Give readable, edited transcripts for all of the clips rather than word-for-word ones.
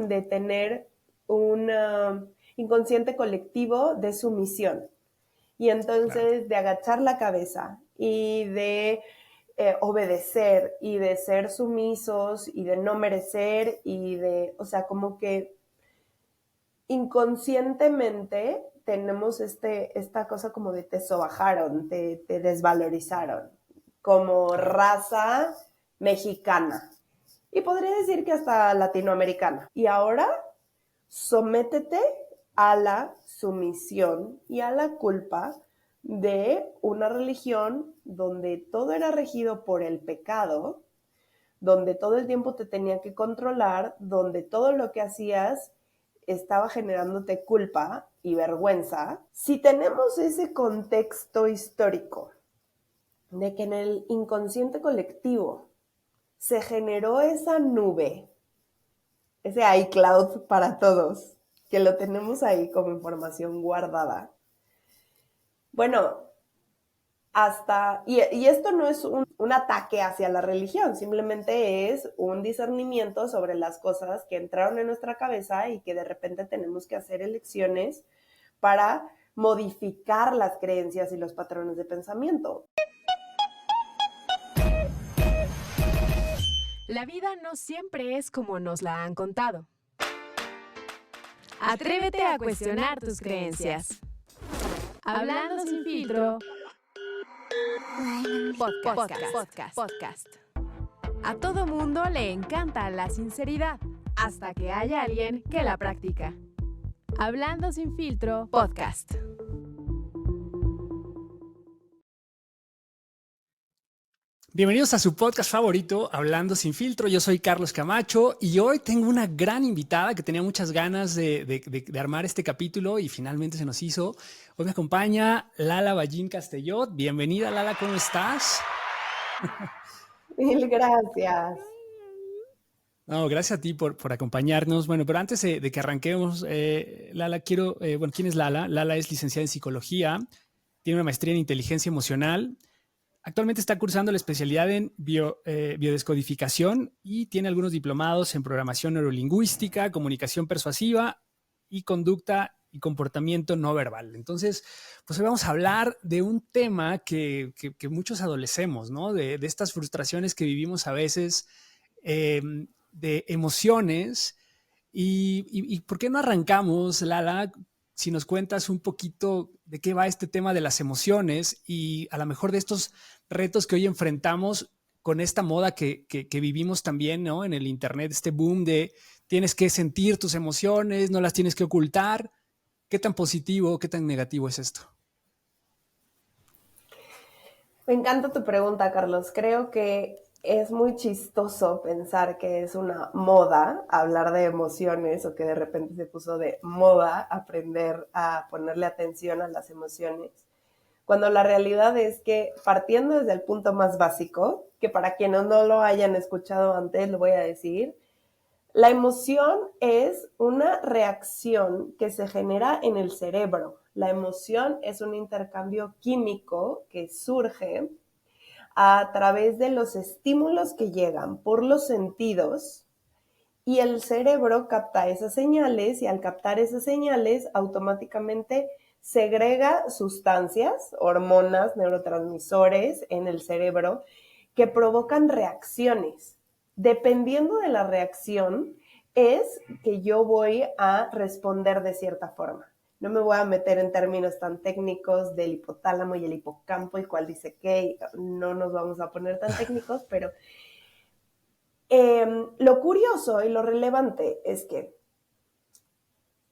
de tener un inconsciente colectivo de sumisión. Y entonces de agachar la cabeza y de obedecer y de ser sumisos y de no merecer y de, o sea, como que inconscientemente tenemos esta cosa como de te sobajaron, te desvalorizaron como raza mexicana. Y podría decir que hasta latinoamericana. Y ahora sométete a la sumisión y a la culpa de una religión donde todo era regido por el pecado, donde todo el tiempo te tenía que controlar, donde todo lo que hacías estaba generándote culpa y vergüenza. Si tenemos ese contexto histórico de que en el inconsciente colectivo se generó esa nube, ese iCloud para todos, que lo tenemos ahí como información guardada. Bueno, y esto no es un ataque hacia la religión, simplemente es un discernimiento sobre las cosas que entraron en nuestra cabeza y que de repente tenemos que hacer elecciones para modificar las creencias y los patrones de pensamiento. La vida no siempre es como nos la han contado. Atrévete a cuestionar tus creencias. Hablando sin filtro. Podcast. A todo mundo le encanta la sinceridad, hasta que haya alguien que la practica. Hablando sin filtro. Podcast. Bienvenidos a su podcast favorito, Hablando sin filtro. Yo soy Carlos Camacho y hoy tengo una gran invitada que tenía muchas ganas de armar este capítulo y finalmente se nos hizo. Hoy me acompaña Lala Ballín Castellot. Bienvenida, Lala, ¿cómo estás? Mil gracias. No, gracias a ti por acompañarnos. Bueno, pero antes de que arranquemos, Lala, ¿quién es Lala? Lala es licenciada en psicología, tiene una maestría en inteligencia emocional. Actualmente está cursando la especialidad en biodescodificación y tiene algunos diplomados en programación neurolingüística, comunicación persuasiva y conducta y comportamiento no verbal. Entonces, pues hoy vamos a hablar de un tema que muchos adolecemos, ¿no? De estas frustraciones que vivimos a veces, de emociones. ¿Y por qué no arrancamos, Lala, si nos cuentas un poquito de qué va este tema de las emociones y a lo mejor de estos retos que hoy enfrentamos con esta moda que vivimos también, ¿no? En el internet, este boom de tienes que sentir tus emociones, no las tienes que ocultar. ¿Qué tan positivo, qué tan negativo es esto? Me encanta tu pregunta, Carlos. Creo que es muy chistoso pensar que es una moda hablar de emociones o que de repente se puso de moda aprender a ponerle atención a las emociones, cuando la realidad es que partiendo desde el punto más básico, que para quienes no lo hayan escuchado antes lo voy a decir, la emoción es una reacción que se genera en el cerebro. La emoción es un intercambio químico que surge a través de los estímulos que llegan por los sentidos y el cerebro capta esas señales y al captar esas señales automáticamente segrega sustancias, hormonas, neurotransmisores en el cerebro que provocan reacciones. Dependiendo de la reacción es que yo voy a responder de cierta forma. No me voy a meter en términos tan técnicos del hipotálamo y el hipocampo y cuál dice qué, no nos vamos a poner tan técnicos, pero lo curioso y lo relevante es que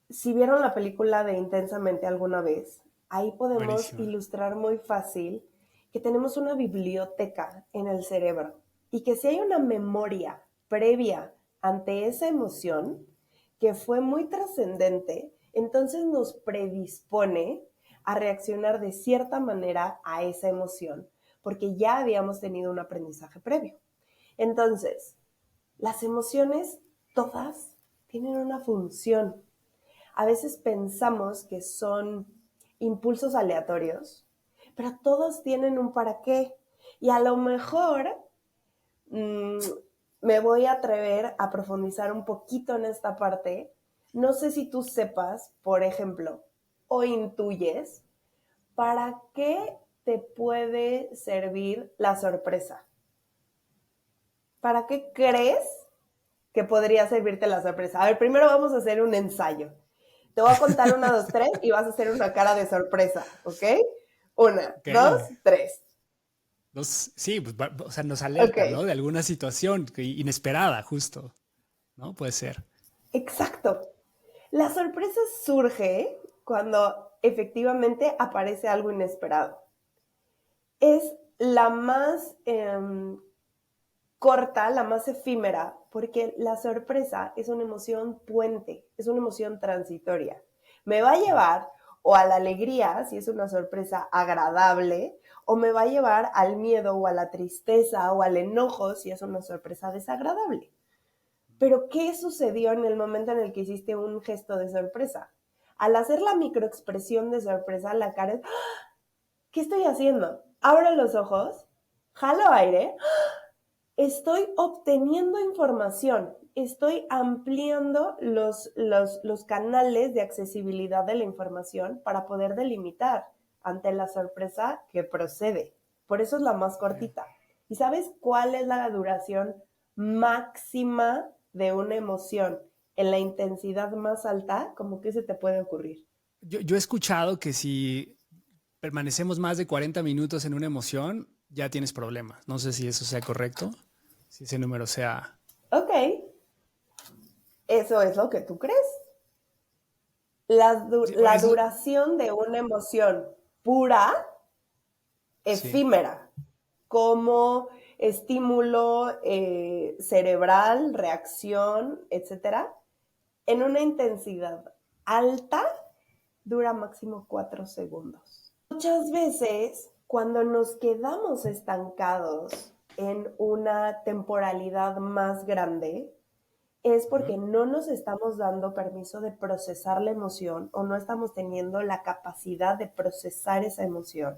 si vieron la película de Intensamente alguna vez, ahí podemos Buenísimo. ilustrar muy fácil que tenemos una biblioteca en el cerebro y que si hay una memoria previa ante esa emoción que fue muy trascendente, entonces nos predispone a reaccionar de cierta manera a esa emoción, porque ya habíamos tenido un aprendizaje previo. Entonces, las emociones todas tienen una función. A veces pensamos que son impulsos aleatorios, pero todos tienen un para qué. Y a lo mejor me voy a atrever a profundizar un poquito en esta parte. No sé si tú sepas, por ejemplo, o intuyes, ¿para qué te puede servir la sorpresa? ¿Para qué crees que podría servirte la sorpresa? A ver, primero vamos a hacer un ensayo. Te voy a contar 1, 2, 3 y vas a hacer una cara de sorpresa, ¿ok? 1, Ok. 2, 3. Sí, pues, o sea, nos Ok, alerta, ¿no? De alguna situación inesperada, justo, ¿no? Puede ser. exacto. La sorpresa surge cuando efectivamente aparece algo inesperado. Es la más corta, la más efímera, porque la sorpresa es una emoción puente, es una emoción transitoria. Me va a llevar o a la alegría, si es una sorpresa agradable, o me va a llevar al miedo o a la tristeza o al enojo, si es una sorpresa desagradable. Pero, ¿qué sucedió en el momento en el que hiciste un gesto de sorpresa? Al hacer la microexpresión de sorpresa, la cara es, ¿qué estoy haciendo? Abro los ojos, jalo aire, estoy obteniendo información, estoy ampliando los canales de accesibilidad de la información para poder delimitar ante la sorpresa que procede. Por eso es la más cortita. ¿Y sabes cuál es la duración máxima de una emoción en la intensidad más alta? ¿Cómo que se te puede ocurrir? Yo he escuchado que si permanecemos más de 40 minutos en una emoción, ya tienes problemas. No sé si eso sea correcto, si ese número sea... Ok, eso es lo que tú crees. La duración de una emoción pura, Sí, efímera, como estímulo cerebral, reacción, etcétera, en una intensidad alta, dura máximo 4 segundos. Muchas veces, cuando nos quedamos estancados en una temporalidad más grande, es porque no nos estamos dando permiso de procesar la emoción o no estamos teniendo la capacidad de procesar esa emoción.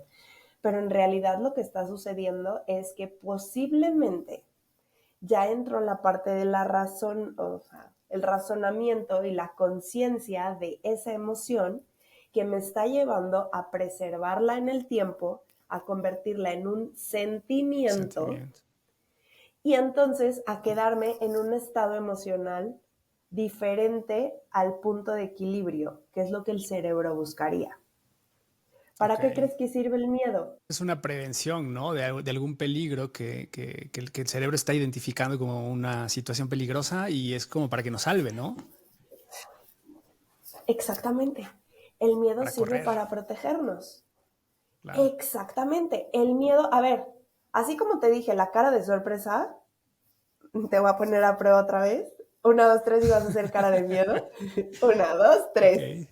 Pero en realidad lo que está sucediendo es que posiblemente ya entró la parte de la razón, o sea, el razonamiento y la conciencia de esa emoción que me está llevando a preservarla en el tiempo, a convertirla en un sentimiento sentimiento. y entonces a quedarme en un estado emocional diferente al punto de equilibrio, que es lo que el cerebro buscaría. ¿Para Ok. qué crees que sirve el miedo? Es una prevención, ¿no? De algún peligro que el cerebro está identificando como una situación peligrosa y es como para que nos salve, ¿no? Exactamente. El miedo Para sirve correr, para protegernos. claro. Exactamente. El miedo, a ver, así como te dije, la cara de sorpresa, te voy a poner a prueba otra vez. 1, 2, 3 y vas a hacer cara de miedo. 1, 2, Ok. 3.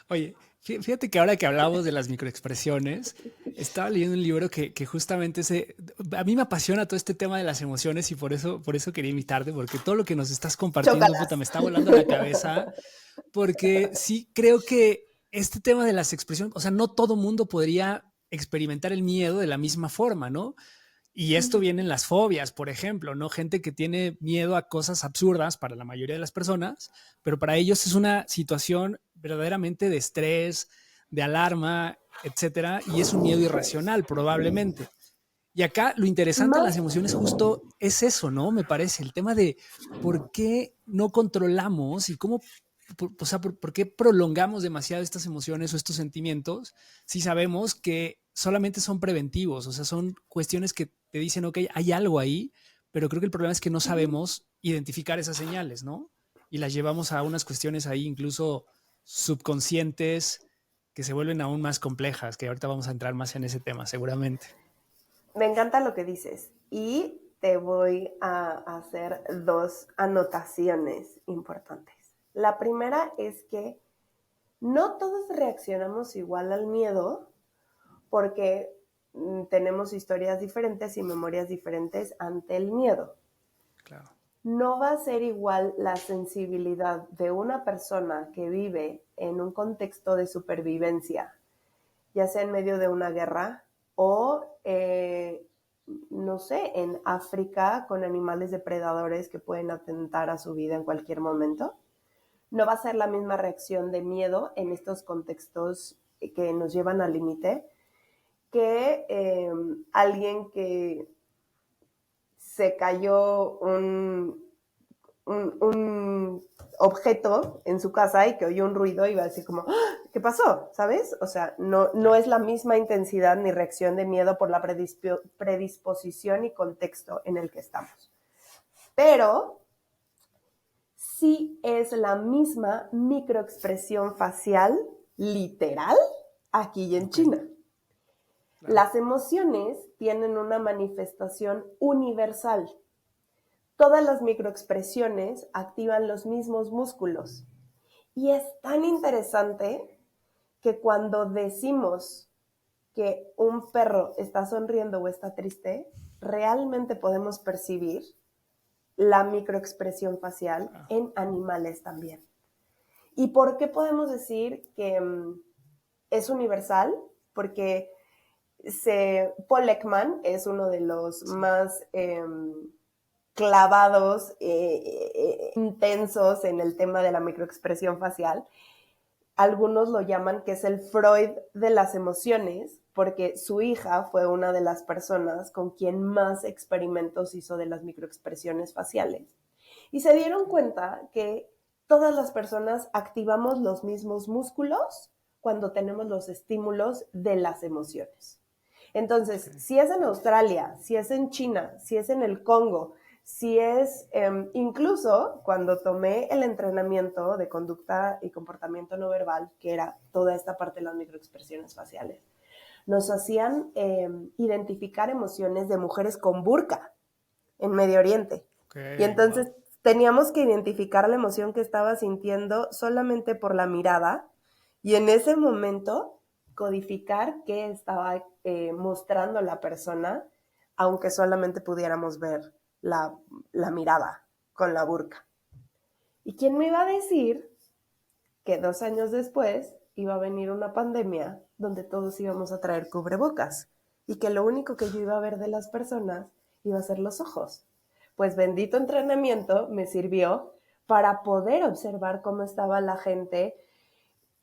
Oye, fíjate que ahora que hablamos de las microexpresiones, estaba leyendo un libro que justamente a mí me apasiona todo este tema de las emociones y por eso quería invitarte, porque todo lo que nos estás compartiendo, puta, Chócalas. me está volando la cabeza, porque sí creo que este tema de las expresiones, o sea, no todo mundo podría experimentar el miedo de la misma forma, ¿no? Y esto viene en las fobias, por ejemplo, ¿no? Gente que tiene miedo a cosas absurdas para la mayoría de las personas, pero para ellos es una situación verdaderamente de estrés, de alarma, etcétera, y es un miedo irracional probablemente. Y acá lo interesante en las Más, emociones justo es eso, ¿no? Me parece, el tema de por qué no controlamos y cómo, o sea, por qué prolongamos demasiado estas emociones o estos sentimientos si sabemos que solamente son preventivos, o sea, son cuestiones que te dicen, ok, hay algo ahí, pero creo que el problema es que no sabemos identificar esas señales, ¿no? Y las llevamos a unas cuestiones ahí incluso subconscientes que se vuelven aún más complejas, que ahorita vamos a entrar más en ese tema, seguramente. me encanta lo que dices y te voy a hacer 2 anotaciones importantes. La primera es que no todos reaccionamos igual al miedo porque tenemos historias diferentes y memorias diferentes ante el miedo. Claro. No va a ser igual la sensibilidad de una persona que vive en un contexto de supervivencia, ya sea en medio de una guerra o no sé, en África con animales depredadores que pueden atentar a su vida en cualquier momento. No va a ser la misma reacción de miedo en estos contextos que nos llevan al límite que alguien que se cayó un objeto en su casa y que oyó un ruido y va a decir como, ¡ah! ¿Qué pasó? ¿Sabes? O sea, no es la misma intensidad ni reacción de miedo por la predisposición y contexto en el que estamos. Pero sí es la misma microexpresión facial literal aquí y en China. Claro. Las emociones tienen una manifestación universal. Todas las microexpresiones activan los mismos músculos. Y es tan interesante que cuando decimos que un perro está sonriendo o está triste, realmente podemos percibir la microexpresión facial en animales también. ¿Y por qué podemos decir que es universal? Porque Paul Ekman es uno de los más clavados, intensos en el tema de la microexpresión facial. Algunos lo llaman que es el Freud de las emociones, porque su hija fue una de las personas con quien más experimentos hizo de las microexpresiones faciales. Y se dieron cuenta que todas las personas activamos los mismos músculos cuando tenemos los estímulos de las emociones. Entonces, si es en Australia, si es en China, si es en el Congo, si es incluso cuando tomé el entrenamiento de conducta y comportamiento no verbal, que era toda esta parte de las microexpresiones faciales, nos hacían identificar emociones de mujeres con burka en Medio Oriente. Y entonces teníamos que identificar la emoción que estaba sintiendo solamente por la mirada y en ese momento codificar qué estaba mostrando la persona, aunque solamente pudiéramos ver la mirada con la burka. ¿Y quién me iba a decir que 2 años después iba a venir una pandemia donde todos íbamos a traer cubrebocas y que lo único que yo iba a ver de las personas iba a ser los ojos? Pues bendito entrenamiento me sirvió para poder observar cómo estaba la gente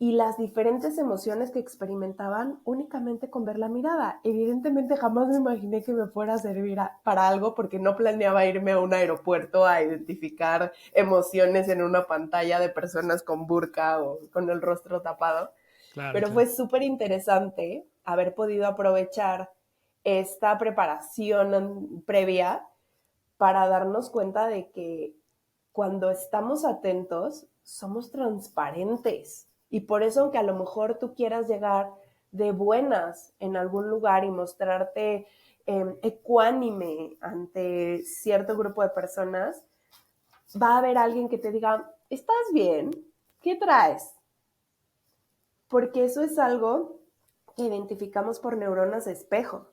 y las diferentes emociones que experimentaban únicamente con ver la mirada. Evidentemente jamás me imaginé que me fuera a servir para algo porque no planeaba irme a un aeropuerto a identificar emociones en una pantalla de personas con burka o con el rostro tapado. Claro, pero fue súper interesante haber podido aprovechar esta preparación previa para darnos cuenta de que cuando estamos atentos somos transparentes. Y por eso, aunque a lo mejor tú quieras llegar de buenas en algún lugar y mostrarte ecuánime ante cierto grupo de personas, va a haber alguien que te diga, ¿estás bien? ¿Qué traes? Porque eso es algo que identificamos por neuronas de espejo,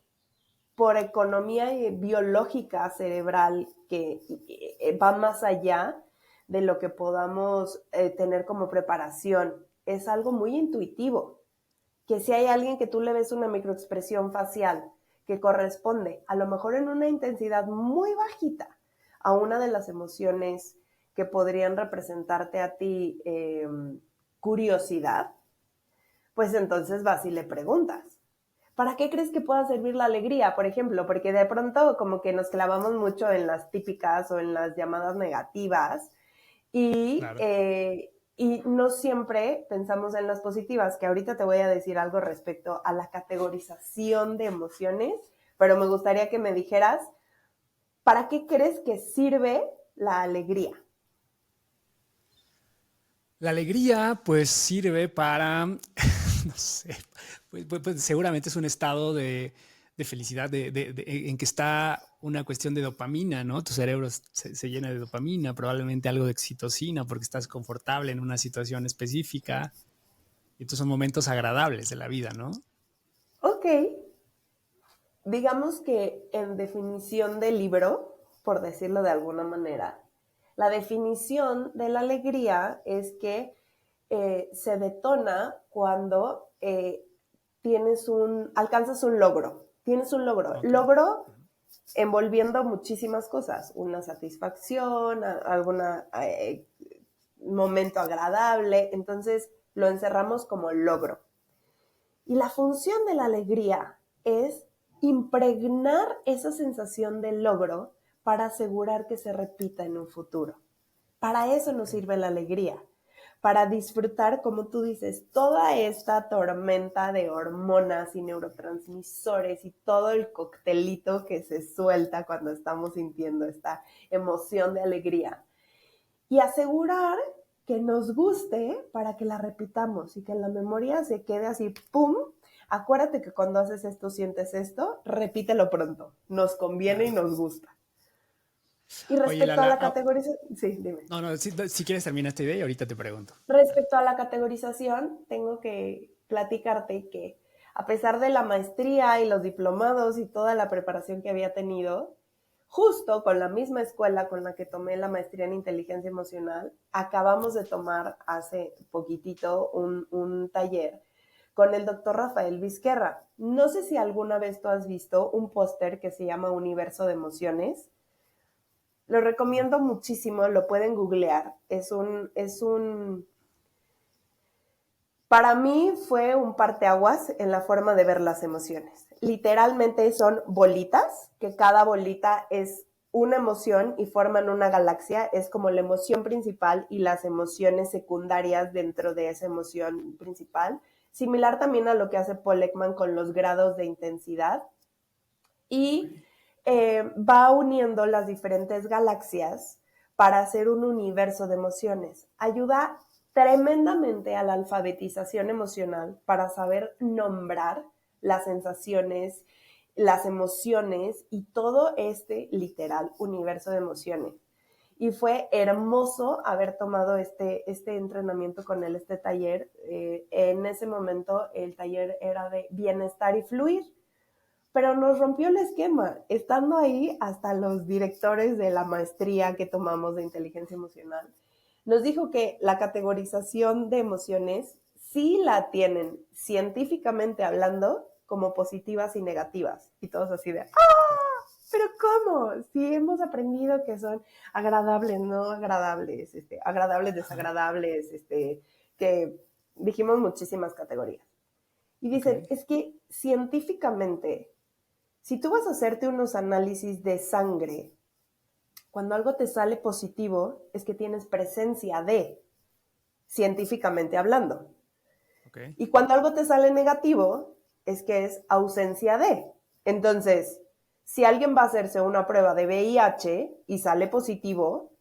por economía biológica cerebral que va más allá de lo que podamos tener como preparación. Es algo muy intuitivo, que si hay alguien que tú le ves una microexpresión facial que corresponde a lo mejor en una intensidad muy bajita a una de las emociones que podrían representarte a ti curiosidad, pues entonces vas y le preguntas, ¿para qué crees que pueda servir la alegría, por ejemplo? Porque de pronto como que nos clavamos mucho en las típicas o en las llamadas negativas y, claro. Y no siempre pensamos en las positivas, que ahorita te voy a decir algo respecto a la categorización de emociones, pero me gustaría que me dijeras, ¿para qué crees que sirve la alegría? La alegría, pues, sirve para, no sé, pues seguramente es un estado de felicidad en que está una cuestión de dopamina, ¿no? Tu cerebro se llena de dopamina, probablemente algo de oxitocina porque estás confortable en una situación específica. Y estos son momentos agradables de la vida, ¿no? Ok. Digamos que en definición del libro, por decirlo de alguna manera, la definición de la alegría es que se detona cuando alcanzas un logro. Tienes un logro. Okay. Logro envolviendo muchísimas cosas, una satisfacción, algún momento agradable, entonces lo encerramos como logro. Y la función de la alegría es impregnar esa sensación de logro para asegurar que se repita en un futuro. Para eso nos sirve la alegría, para disfrutar, como tú dices, toda esta tormenta de hormonas y neurotransmisores y todo el coctelito que se suelta cuando estamos sintiendo esta emoción de alegría. Y asegurar que nos guste para que la repitamos y que en la memoria se quede así, ¡pum! Acuérdate que cuando haces esto, sientes esto, repítelo pronto. Nos conviene y nos gusta. Y Oye, respecto a Lala, la categorización, sí, dime. no, si quieres termina esta idea y ahorita te pregunto. Respecto a la categorización, tengo que platicarte que a pesar de la maestría y los diplomados y toda la preparación que había tenido, justo con la misma escuela con la que tomé la maestría en inteligencia emocional, acabamos de tomar hace poquitito un taller con el doctor Rafael Vizquerra. No sé si alguna vez tú has visto un póster que se llama Universo de Emociones. Lo recomiendo muchísimo, lo pueden googlear. Para mí fue un parteaguas en la forma de ver las emociones. Literalmente son bolitas, que cada bolita es una emoción y forman una galaxia. Es como la emoción principal y las emociones secundarias dentro de esa emoción principal. Similar también a lo que hace Paul Ekman con los grados de intensidad. Y va uniendo las diferentes galaxias para hacer un universo de emociones. Ayuda tremendamente a la alfabetización emocional para saber nombrar las sensaciones, las emociones y todo este literal universo de emociones. Y fue hermoso haber tomado este entrenamiento con él, este taller. En ese momento el taller era de bienestar y fluir. Pero nos rompió el esquema. Estando ahí, hasta los directores de la maestría que tomamos de inteligencia emocional, nos dijo que la categorización de emociones sí la tienen, científicamente hablando, como positivas y negativas. Y todos así de, ¡ah! ¿Pero cómo? Si hemos aprendido que son agradables, no agradables, agradables, desagradables, que dijimos muchísimas categorías. Y dicen, es que científicamente, si tú vas a hacerte unos análisis de sangre, cuando algo te sale positivo, es que tienes presencia de, científicamente hablando. Okay. Y cuando algo te sale negativo, es que es ausencia de. Entonces, si alguien va a hacerse una prueba de VIH y sale positivo,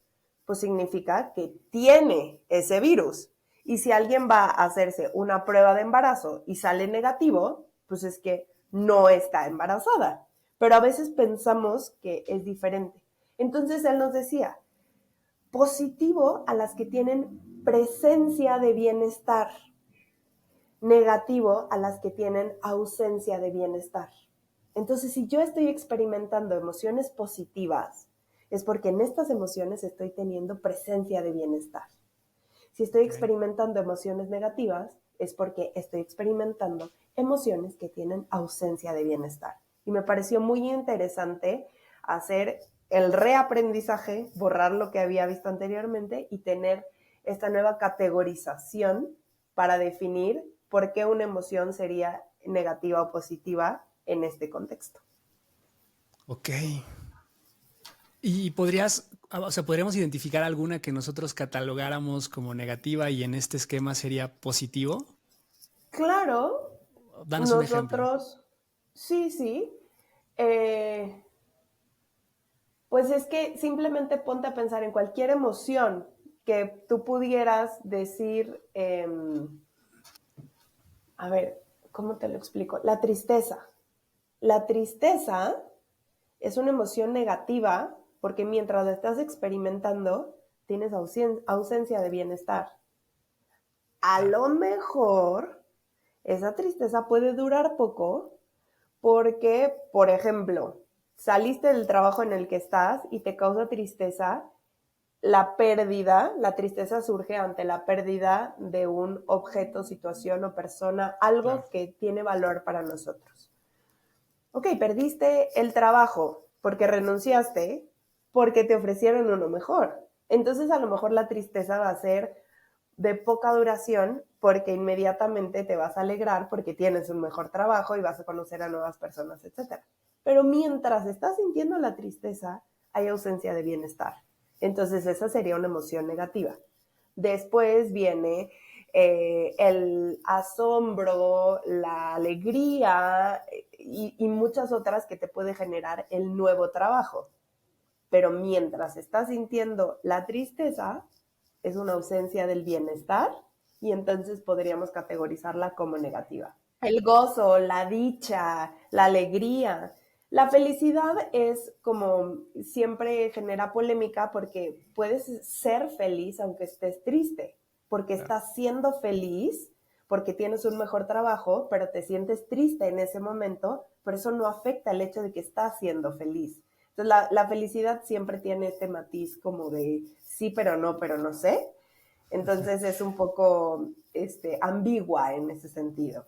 pues significa que tiene ese virus. Y si alguien va a hacerse una prueba de embarazo y sale negativo, pues es que no está embarazada. Pero a veces pensamos que es diferente. Entonces él nos decía, positivo a las que tienen presencia de bienestar, negativo a las que tienen ausencia de bienestar. Entonces, si yo estoy experimentando emociones positivas, es porque en estas emociones estoy teniendo presencia de bienestar. Si estoy experimentando emociones negativas, es porque estoy experimentando emociones que tienen ausencia de bienestar. Y me pareció muy interesante hacer el reaprendizaje, borrar lo que había visto anteriormente y tener esta nueva categorización para definir por qué una emoción sería negativa o positiva en este contexto. Ok. ¿Y podríamos identificar alguna que nosotros catalogáramos como negativa y en este esquema sería positivo? Claro. Danos un ejemplo. Sí. Pues es que simplemente ponte a pensar en cualquier emoción que tú pudieras decir, a ver, ¿cómo te lo explico? La tristeza. La tristeza es una emoción negativa porque mientras la estás experimentando, tienes ausencia de bienestar. A lo mejor esa tristeza puede durar poco porque, por ejemplo, saliste del trabajo en el que estás y te causa tristeza, la tristeza surge ante la pérdida de un objeto, situación o persona, algo que tiene valor para nosotros. Ok, perdiste el trabajo, porque renunciaste, porque te ofrecieron uno mejor. Entonces a lo mejor la tristeza va a ser de poca duración porque inmediatamente te vas a alegrar porque tienes un mejor trabajo y vas a conocer a nuevas personas, etc. Pero mientras estás sintiendo la tristeza, hay ausencia de bienestar. Entonces esa sería una emoción negativa. Después viene el asombro, la alegría y muchas otras que te puede generar el nuevo trabajo. Pero mientras estás sintiendo la tristeza, es una ausencia del bienestar y entonces podríamos categorizarla como negativa. El gozo, la dicha, la alegría. La felicidad es como siempre genera polémica porque puedes ser feliz aunque estés triste, porque estás siendo feliz, porque tienes un mejor trabajo, pero te sientes triste en ese momento, pero eso no afecta el hecho de que estás siendo feliz. Entonces la felicidad siempre tiene este matiz como de sí, pero no sé. Entonces es un poco ambigua en ese sentido.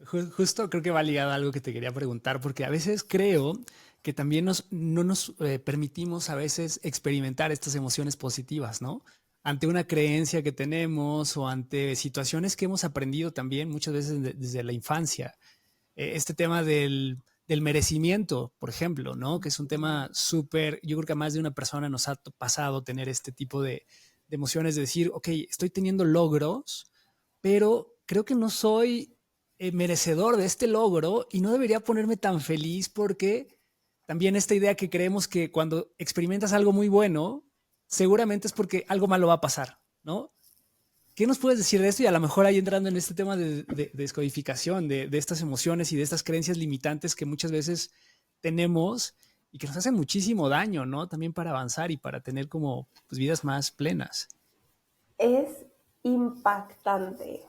Justo creo que va ligado a algo que te quería preguntar, porque a veces creo que también no nos permitimos a veces experimentar estas emociones positivas, ¿no? Ante una creencia que tenemos o ante situaciones que hemos aprendido también muchas veces desde la infancia. Este tema del merecimiento, por ejemplo, ¿no? Que es un tema súper, yo creo que a más de una persona nos ha pasado tener este tipo de emociones de decir, ok, estoy teniendo logros, pero creo que no soy merecedor de este logro y no debería ponerme tan feliz porque también esta idea que creemos que cuando experimentas algo muy bueno, seguramente es porque algo malo va a pasar, ¿no? ¿Qué nos puedes decir de esto? Y a lo mejor ahí entrando en este tema de descodificación de estas emociones y de estas creencias limitantes que muchas veces tenemos y que nos hacen muchísimo daño, ¿no? También para avanzar y para tener como pues, vidas más plenas. Es impactante.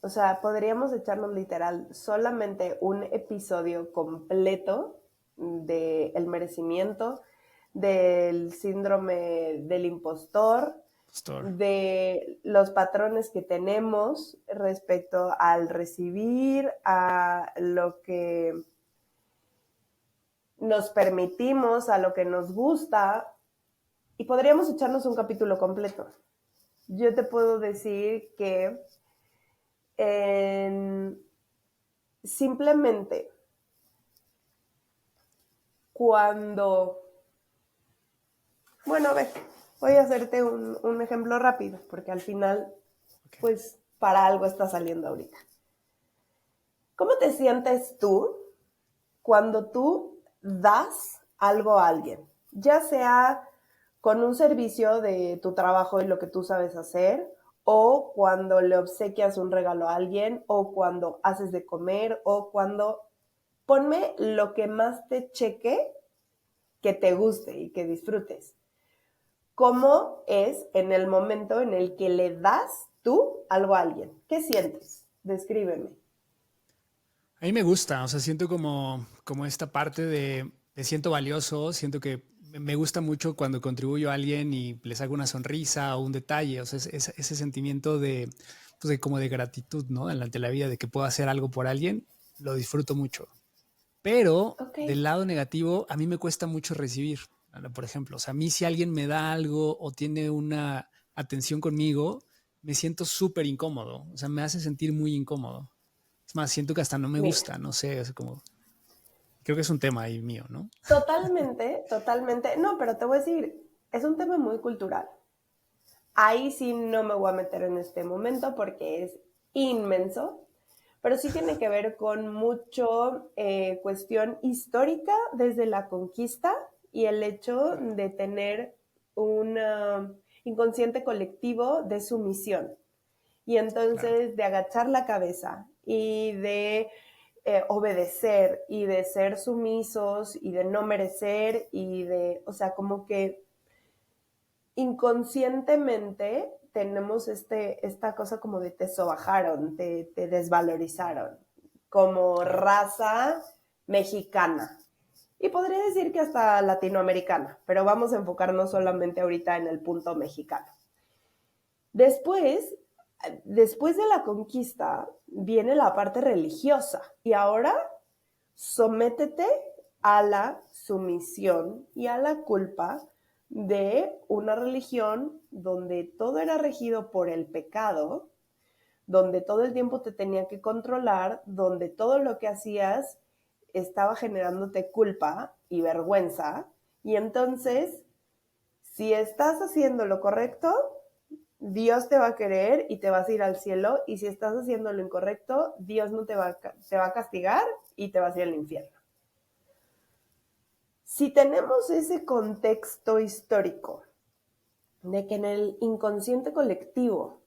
O sea, podríamos echarnos literal solamente un episodio completo del merecimiento, del síndrome del impostor, Pastor. de los patrones que tenemos respecto al recibir, a lo que nos permitimos, a lo que nos gusta, y podríamos echarnos un capítulo completo. Yo te puedo decir que simplemente cuando, bueno, a ver, voy a hacerte un ejemplo rápido, porque al final, Okay. pues, para algo está saliendo ahorita. ¿Cómo te sientes tú cuando tú das algo a alguien? Ya sea con un servicio de tu trabajo y lo que tú sabes hacer, o cuando le obsequias un regalo a alguien, o cuando haces de comer, o cuando... Ponme lo que más te cheque, que te guste y que disfrutes. ¿Cómo es en el momento en el que le das tú algo a alguien? ¿Qué sientes? Descríbeme. A mí me gusta, o sea, siento como esta parte de me siento valioso, siento que me gusta mucho cuando contribuyo a alguien y les hago una sonrisa o un detalle, o sea, ese sentimiento pues de como de gratitud, ¿no? Ante la vida, de que puedo hacer algo por alguien, lo disfruto mucho. Pero Ok. del lado negativo, a mí me cuesta mucho recibir, por ejemplo, o sea, a mí si alguien me da algo o tiene una atención conmigo, me siento súper incómodo, o sea, me hace sentir muy incómodo. Es más, siento que hasta no me Mira, gusta, no sé, es como, creo que es un tema ahí mío, ¿no? totalmente, totalmente. No, pero te voy a decir, es un tema muy cultural. Ahí sí no me voy a meter en este momento porque es inmenso, pero sí tiene que ver con mucho cuestión histórica desde la conquista y el hecho de tener un inconsciente colectivo de sumisión. Y Claro. entonces de agachar la cabeza y de obedecer y de ser sumisos y de no merecer y de, o sea, como que inconscientemente tenemos esta cosa como de te sobajaron, te desvalorizaron, como Claro. raza mexicana. Y podría decir que hasta latinoamericana, pero vamos a enfocarnos solamente ahorita en el punto mexicano. Después, después de la conquista, viene la parte religiosa. Y ahora, sométete a la sumisión y a la culpa de una religión donde todo era regido por el pecado, donde todo el tiempo te tenía que controlar, donde todo lo que hacías estaba generándote culpa y vergüenza. Y entonces, si estás haciendo lo correcto, Dios te va a querer y te vas a ir al cielo. Y si estás haciendo lo incorrecto, Dios no te va a castigar y te vas a ir al infierno. Si tenemos ese contexto histórico de que en el inconsciente colectivo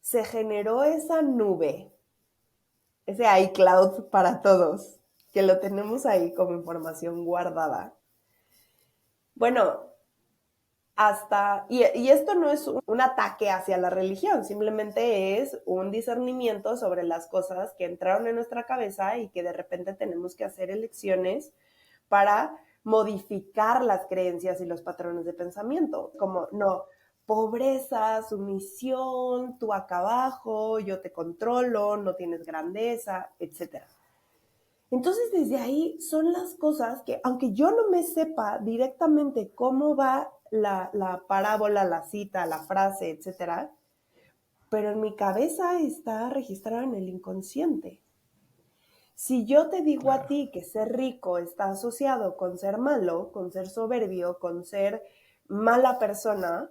se generó esa nube, ese iCloud para todos, que lo tenemos ahí como información guardada. Bueno, y esto no es un ataque hacia la religión, simplemente es un discernimiento sobre las cosas que entraron en nuestra cabeza y que de repente tenemos que hacer elecciones para modificar las creencias y los patrones de pensamiento, como no, pobreza, sumisión, tú acá abajo, yo te controlo, no tienes grandeza, etc. Entonces, desde ahí son las cosas que, aunque yo no me sepa directamente cómo va la parábola, la cita, la frase, etc., pero en mi cabeza está registrada en el inconsciente. Si yo te digo a ti que ser rico está asociado con ser malo, con ser soberbio, con ser mala persona,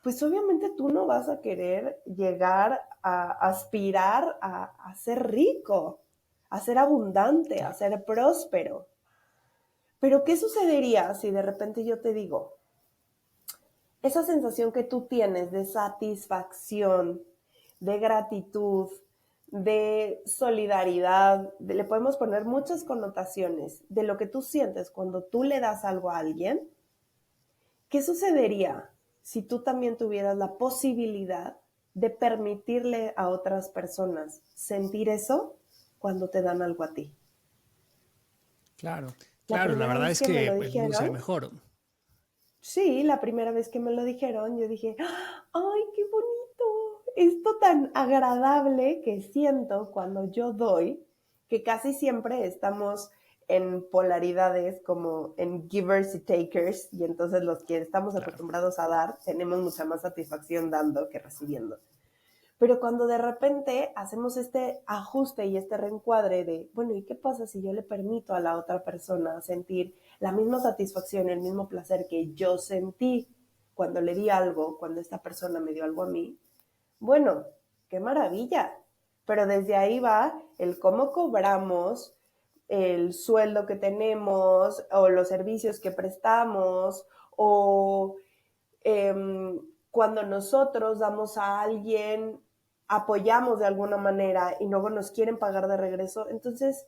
pues obviamente tú no vas a querer llegar a aspirar a ser rico, a ser abundante, a ser próspero. Pero ¿qué sucedería si de repente yo te digo, esa sensación que tú tienes de satisfacción, de gratitud, de solidaridad, le podemos poner muchas connotaciones de lo que tú sientes cuando tú le das algo a alguien? ¿Qué sucedería si tú también tuvieras la posibilidad de permitirle a otras personas sentir eso cuando te dan algo a ti? Claro, La claro, la primera verdad vez es que me que lo el mundo sería dijeron, mejor. sí, la primera vez que me lo dijeron, yo dije, ¡ay, qué bonito! Esto tan agradable que siento cuando yo doy, que casi siempre estamos en polaridades como en givers y takers, y entonces los que estamos Claro. acostumbrados a dar tenemos mucha más satisfacción dando que recibiendo. Pero cuando de repente hacemos este ajuste y este reencuadre de, bueno, ¿y qué pasa si yo le permito a la otra persona sentir la misma satisfacción, el mismo placer que yo sentí cuando le di algo, cuando esta persona me dio algo a mí? Bueno, qué maravilla. Pero desde ahí va el cómo cobramos, el sueldo que tenemos o los servicios que prestamos o cuando nosotros damos a alguien, apoyamos de alguna manera y luego nos quieren pagar de regreso. Entonces,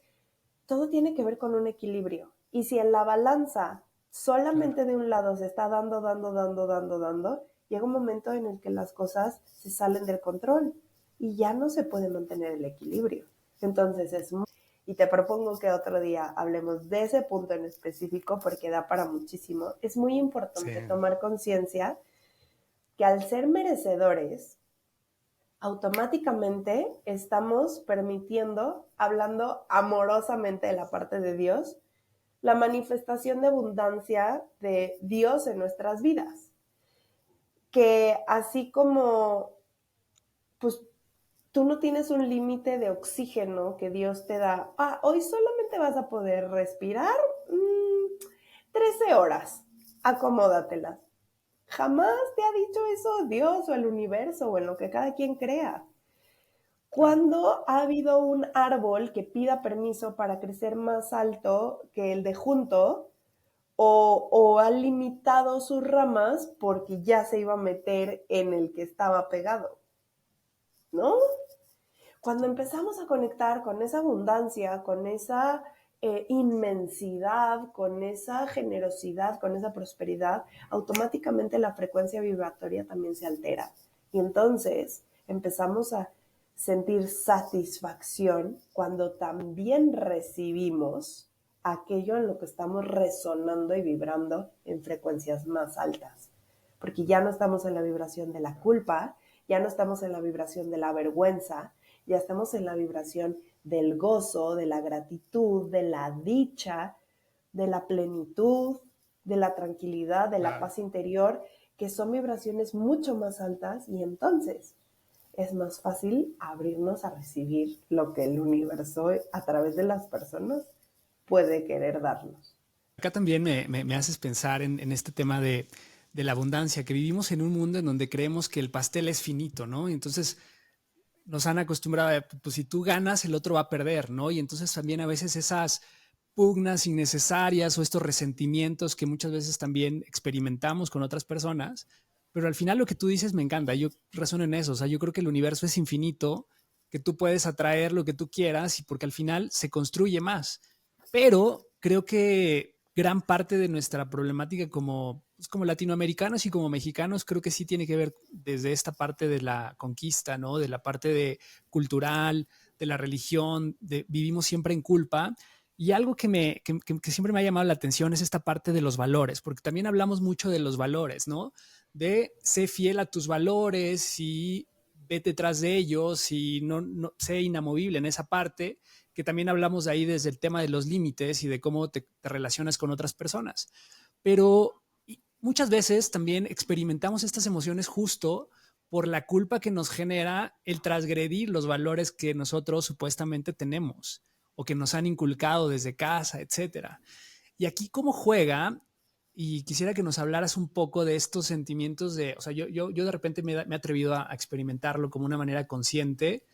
todo tiene que ver con un equilibrio. Y si en la balanza solamente de un lado se está dando, llega un momento en el que las cosas se salen del control y ya no se puede mantener el equilibrio. Entonces y te propongo que otro día hablemos de ese punto en específico porque da para muchísimo. Es muy importante tomar conciencia que al ser merecedores, automáticamente estamos permitiendo, hablando amorosamente de la parte de Dios, la manifestación de abundancia de Dios en nuestras vidas. Que así como, pues, tú no tienes un límite de oxígeno que Dios te da, hoy solamente vas a poder respirar 13 horas, acomódatelas. Jamás te ha dicho eso Dios o el universo o en lo que cada quien crea. ¿Cuándo ha habido un árbol que pida permiso para crecer más alto que el de junto o ha limitado sus ramas porque ya se iba a meter en el que estaba pegado? ¿No? Cuando empezamos a conectar con esa abundancia, con esa inmensidad, con esa generosidad, con esa prosperidad, automáticamente la frecuencia vibratoria también se altera. Y entonces empezamos a sentir satisfacción cuando también recibimos aquello en lo que estamos resonando y vibrando en frecuencias más altas. Porque ya no estamos en la vibración de la culpa, ya no estamos en la vibración de la vergüenza, ya estamos en la vibración del gozo, de la gratitud, de la dicha, de la plenitud, de la tranquilidad, de la Claro. paz interior, que son vibraciones mucho más altas, y entonces es más fácil abrirnos a recibir lo que el universo a través de las personas puede querer darnos. Acá también me haces pensar en este tema de la abundancia, que vivimos en un mundo en donde creemos que el pastel es finito, ¿no? Y entonces nos han acostumbrado a, pues si tú ganas, el otro va a perder, ¿no? Y entonces también a veces esas pugnas innecesarias o estos resentimientos que muchas veces también experimentamos con otras personas, pero al final lo que tú dices me encanta, yo resueno en eso, o sea, yo creo que el universo es infinito, que tú puedes atraer lo que tú quieras y porque al final se construye más, pero creo que gran parte de nuestra problemática como, pues como latinoamericanos y como mexicanos creo que sí tiene que ver desde esta parte de la conquista, ¿no? De la parte de cultural, de la religión, vivimos siempre en culpa. Y algo que siempre me ha llamado la atención es esta parte de los valores, porque también hablamos mucho de los valores, ¿no? De ser fiel a tus valores y vete tras de ellos y no sé inamovible en esa parte, que también hablamos de ahí desde el tema de los límites y de cómo te relacionas con otras personas. Pero muchas veces también experimentamos estas emociones justo por la culpa que nos genera el transgredir los valores que nosotros supuestamente tenemos o que nos han inculcado desde casa, etcétera. Y aquí cómo juega, y quisiera que nos hablaras un poco de estos sentimientos de, o sea, yo de repente me he atrevido a experimentarlo como una manera consciente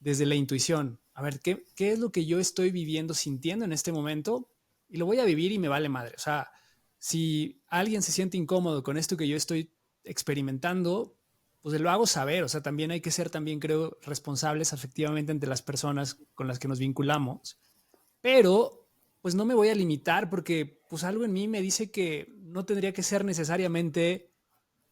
desde la intuición. A ver, ¿qué es lo que yo estoy viviendo, sintiendo en este momento? Y lo voy a vivir y me vale madre. O sea, si alguien se siente incómodo con esto que yo estoy experimentando, pues lo hago saber. O sea, también hay que ser, también creo, responsables efectivamente ante las personas con las que nos vinculamos. Pero, pues no me voy a limitar porque, pues algo en mí me dice que no tendría que ser necesariamente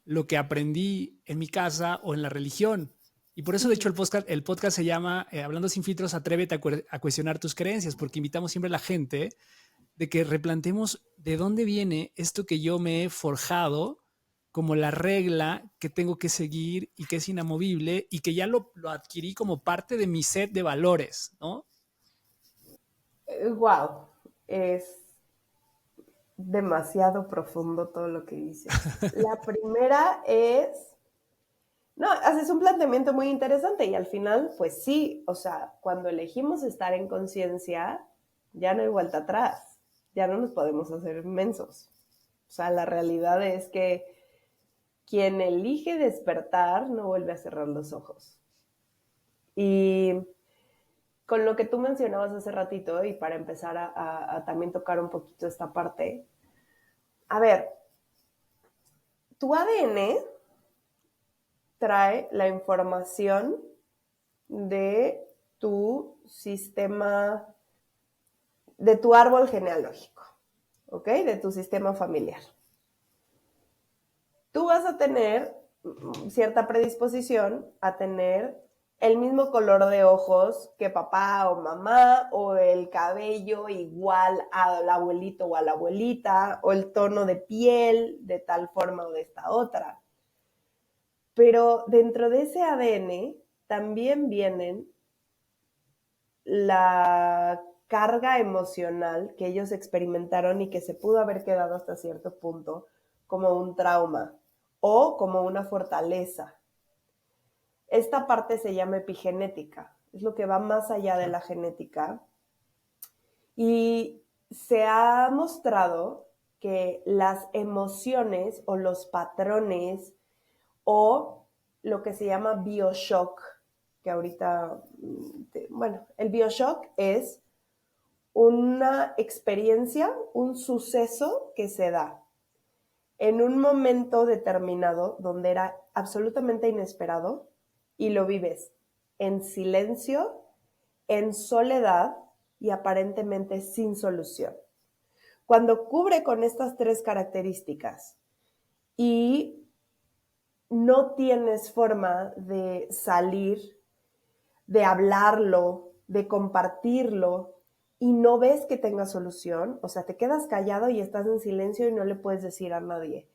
lo que aprendí en mi casa o en la religión. Y por eso, de hecho, el podcast se llama Hablando sin filtros, atrévete a cuestionar tus creencias, porque invitamos siempre a la gente de que replantemos de dónde viene esto que yo me he forjado como la regla que tengo que seguir y que es inamovible y que ya lo adquirí como parte de mi set de valores, ¿no? Wow, es demasiado profundo todo lo que dices. La primera es, no, haces un planteamiento muy interesante y al final, pues sí, o sea, cuando elegimos estar en conciencia, ya no hay vuelta atrás, ya no nos podemos hacer mensos. O sea, la realidad es que quien elige despertar no vuelve a cerrar los ojos. Y con lo que tú mencionabas hace ratito, y para empezar a también tocar un poquito esta parte, a ver, tu ADN trae la información de tu sistema, de tu árbol genealógico, ¿ok? De tu sistema familiar. Tú vas a tener cierta predisposición a tener el mismo color de ojos que papá o mamá, o el cabello igual al abuelito o a la abuelita, o el tono de piel de tal forma o de esta otra. Pero dentro de ese ADN también vienen la carga emocional que ellos experimentaron y que se pudo haber quedado hasta cierto punto como un trauma o como una fortaleza. Esta parte se llama epigenética, es lo que va más allá de la genética, y se ha mostrado que las emociones o los patrones o lo que se llama bioshock, que ahorita, bueno, el bioshock es una experiencia, un suceso que se da en un momento determinado donde era absolutamente inesperado y lo vives en silencio, en soledad y aparentemente sin solución. Cuando cubre con estas tres características y no tienes forma de salir, de hablarlo, de compartirlo y no ves que tenga solución, o sea, te quedas callado y estás en silencio y no le puedes decir a nadie.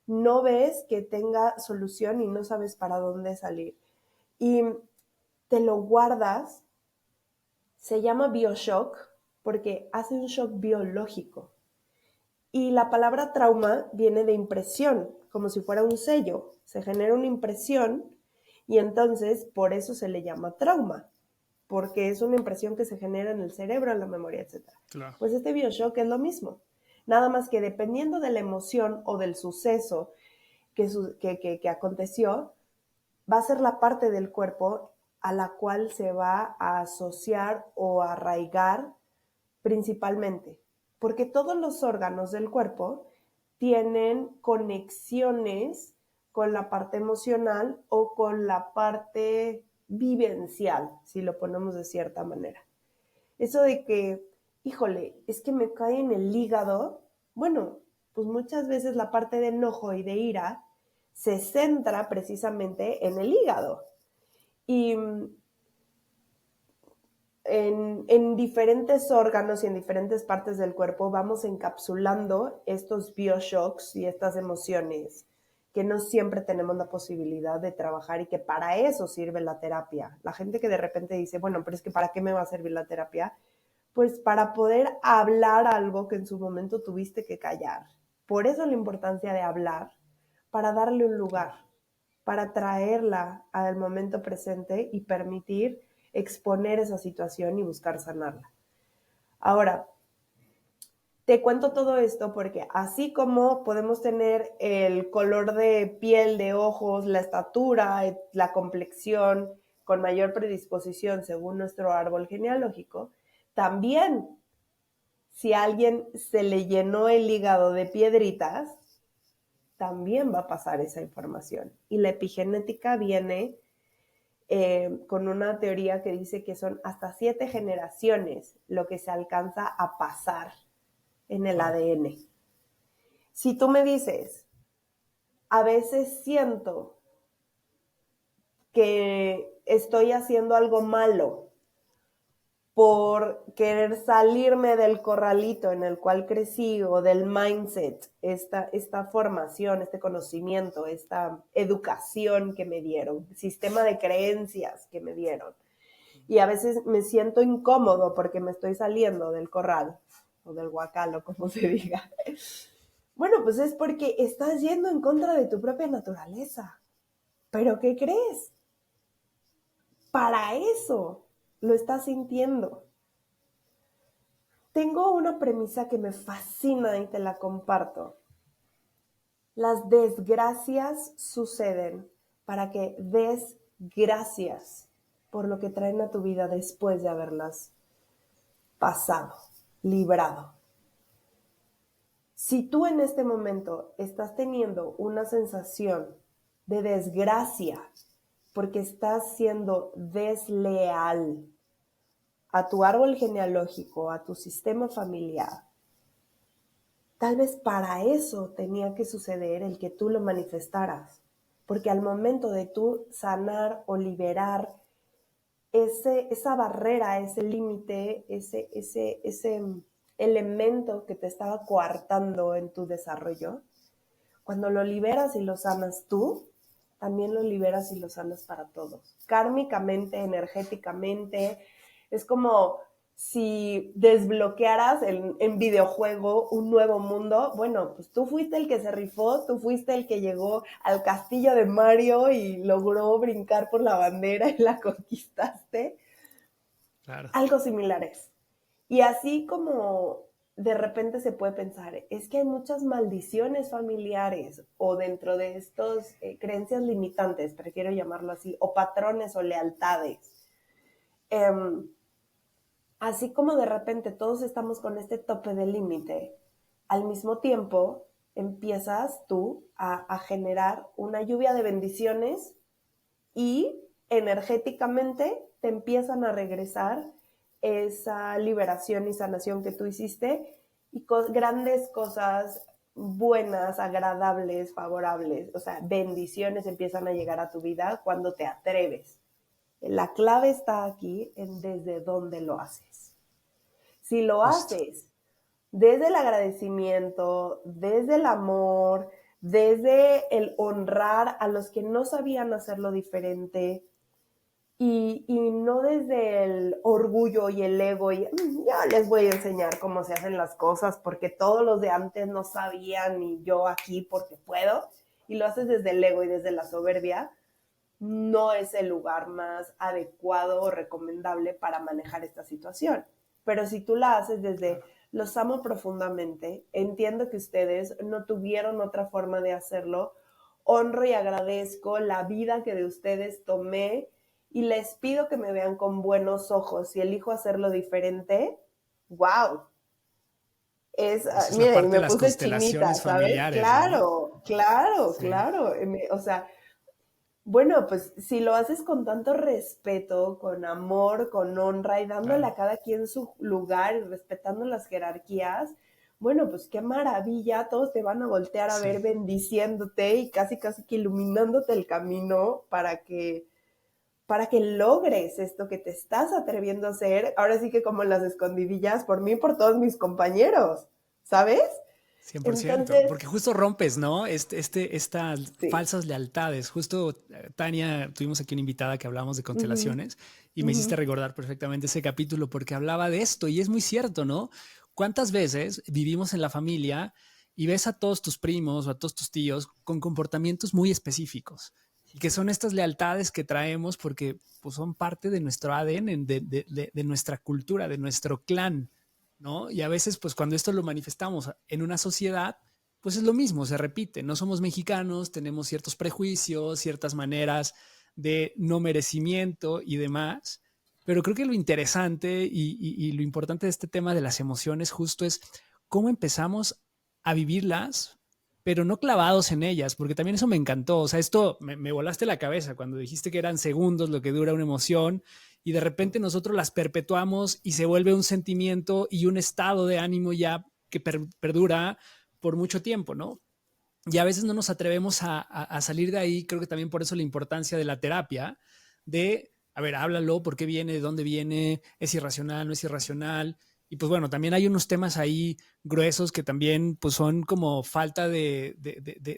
No ves que tenga solución y no sabes para dónde salir. Y te lo guardas, se llama bioshock porque hace un shock biológico. Y la palabra trauma viene de impresión, como si fuera un sello. Se genera una impresión y entonces por eso se le llama trauma, porque es una impresión que se genera en el cerebro, en la memoria, etc. Claro. Pues este BioShock es lo mismo. Nada más que dependiendo de la emoción o del suceso que aconteció, va a ser la parte del cuerpo a la cual se va a asociar o arraigar principalmente, porque todos los órganos del cuerpo tienen conexiones con la parte emocional o con la parte vivencial, si lo ponemos de cierta manera. Eso de que, híjole, es que me cae en el hígado, bueno, pues muchas veces la parte de enojo y de ira se centra precisamente en el hígado. Y en diferentes órganos y en diferentes partes del cuerpo vamos encapsulando estos bioshocks y estas emociones que no siempre tenemos la posibilidad de trabajar y que para eso sirve la terapia. La gente que de repente dice, bueno, pero es que ¿para qué me va a servir la terapia? Pues para poder hablar algo que en su momento tuviste que callar. Por eso la importancia de hablar, para darle un lugar, para traerla al momento presente y permitir exponer esa situación y buscar sanarla. Ahora, te cuento todo esto porque así como podemos tener el color de piel, de ojos, la estatura, la complexión con mayor predisposición según nuestro árbol genealógico, también si a alguien se le llenó el hígado de piedritas, también va a pasar esa información. Y la epigenética viene con una teoría que dice que son hasta 7 generaciones lo que se alcanza a pasar en el ADN. Si tú me dices, a veces siento que estoy haciendo algo malo por querer salirme del corralito en el cual crecí o del mindset, esta formación, este conocimiento, esta educación que me dieron, sistema de creencias que me dieron. Y a veces me siento incómodo porque me estoy saliendo del corral o del huacal o como se diga. Bueno, pues es porque estás yendo en contra de tu propia naturaleza. ¿Pero qué crees? Para eso lo estás sintiendo. Tengo una premisa que me fascina y te la comparto. Las desgracias suceden para que des gracias por lo que traen a tu vida después de haberlas pasado, librado. Si tú en este momento estás teniendo una sensación de desgracia porque estás siendo desleal a tu árbol genealógico, a tu sistema familiar, tal vez para eso tenía que suceder el que tú lo manifestaras, porque al momento de tú sanar o liberar esa barrera, ese límite, ese elemento que te estaba coartando en tu desarrollo, cuando lo liberas y lo sanas tú, también lo liberas y lo sanas para todos. Kármicamente, energéticamente, es como si desbloquearas en videojuego un nuevo mundo. Bueno, pues tú fuiste el que se rifó, tú fuiste el que llegó al castillo de Mario y logró brincar por la bandera y la conquistaste. Claro. Algo similar es. Y así como de repente se puede pensar, es que hay muchas maldiciones familiares o dentro de estos creencias limitantes, prefiero llamarlo así, o patrones o lealtades. Así como de repente todos estamos con este tope de límite, al mismo tiempo empiezas tú a generar una lluvia de bendiciones y energéticamente te empiezan a regresar esa liberación y sanación que tú hiciste y grandes cosas buenas, agradables, favorables, o sea, bendiciones empiezan a llegar a tu vida cuando te atreves. La clave está aquí en desde dónde lo haces. Si lo Justo. haces desde el agradecimiento, desde el amor, desde el honrar a los que no sabían hacerlo diferente, y no desde el orgullo y el ego y ya les voy a enseñar cómo se hacen las cosas porque todos los de antes no sabían y yo aquí porque puedo, y lo haces desde el ego y desde la soberbia, no es el lugar más adecuado o recomendable para manejar esta situación. Pero si tú la haces desde los amo profundamente, entiendo que ustedes no tuvieron otra forma de hacerlo, honro y agradezco la vida que de ustedes tomé y les pido que me vean con buenos ojos. Si elijo hacerlo diferente, wow. Esa es la Mira, y parte de me las puse chinita, constelaciones ¿sabes? familiares, ¿no? Claro, claro, Sí. claro. O sea, bueno, pues si lo haces con tanto respeto, con amor, con honra y dándole Claro. a cada quien su lugar y respetando las jerarquías, bueno, pues qué maravilla, todos te van a voltear a ver Sí. bendiciéndote y casi casi que iluminándote el camino para que logres esto que te estás atreviendo a hacer, ahora sí que como en las escondidillas, por mí y por todos mis compañeros, ¿sabes? 100%, Entonces, porque justo rompes, ¿no? Estas sí. falsas lealtades. Justo, Tania, tuvimos aquí una invitada que hablamos de Ujú, constelaciones y me hiciste ujú. recordar perfectamente ese capítulo porque hablaba de esto y es muy cierto, ¿no? ¿Cuántas veces vivimos en la familia y ves a todos tus primos o a todos tus tíos con comportamientos muy específicos? Y que son estas lealtades que traemos porque pues, son parte de nuestro ADN, de nuestra cultura, de nuestro clan. ¿No? Y a veces, pues cuando esto lo manifestamos en una sociedad, pues es lo mismo, se repite. No somos mexicanos, tenemos ciertos prejuicios, ciertas maneras de no merecimiento y demás. Pero creo que lo interesante y lo importante de este tema de las emociones justo es cómo empezamos a vivirlas, pero no clavados en ellas, porque también eso me encantó. O sea, esto me volaste la cabeza cuando dijiste que eran segundos lo que dura una emoción y de repente nosotros las perpetuamos y se vuelve un sentimiento y un estado de ánimo ya que perdura por mucho tiempo, ¿no? Y a veces no nos atrevemos a salir de ahí. Creo que también por eso la importancia de la terapia, de, a ver, háblalo, por qué viene, de dónde viene, es irracional, no es irracional. Y pues bueno, también hay unos temas ahí gruesos que también pues son como falta de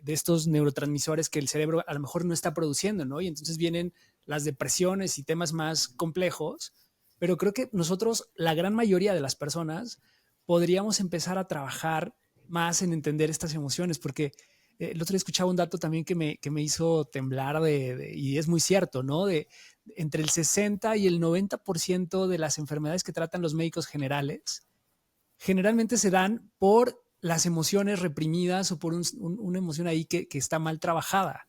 estos neurotransmisores que el cerebro a lo mejor no está produciendo, ¿no? Y entonces vienen las depresiones y temas más complejos. Pero creo que nosotros, la gran mayoría de las personas, podríamos empezar a trabajar más en entender estas emociones, porque el otro día escuchaba un dato también que me hizo temblar y es muy cierto, ¿no? Entre el 60 y el 90% de las enfermedades que tratan los médicos generales generalmente se dan por las emociones reprimidas o por una emoción ahí que está mal trabajada,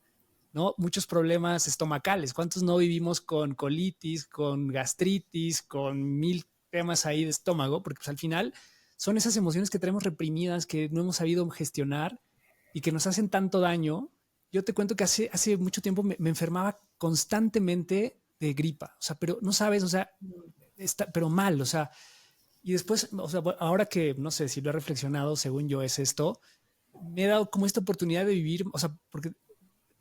¿no? Muchos problemas estomacales. ¿Cuántos no vivimos con colitis, con gastritis, con mil temas ahí de estómago? Porque pues al final son esas emociones que tenemos reprimidas, que no hemos sabido gestionar y que nos hacen tanto daño. Yo te cuento que hace mucho tiempo me enfermaba constantemente de gripa, o sea, pero no sabes, o sea, pero mal, o sea, y después, o sea, ahora que no sé si lo he reflexionado, según yo es esto, me he dado como esta oportunidad de vivir, o sea, porque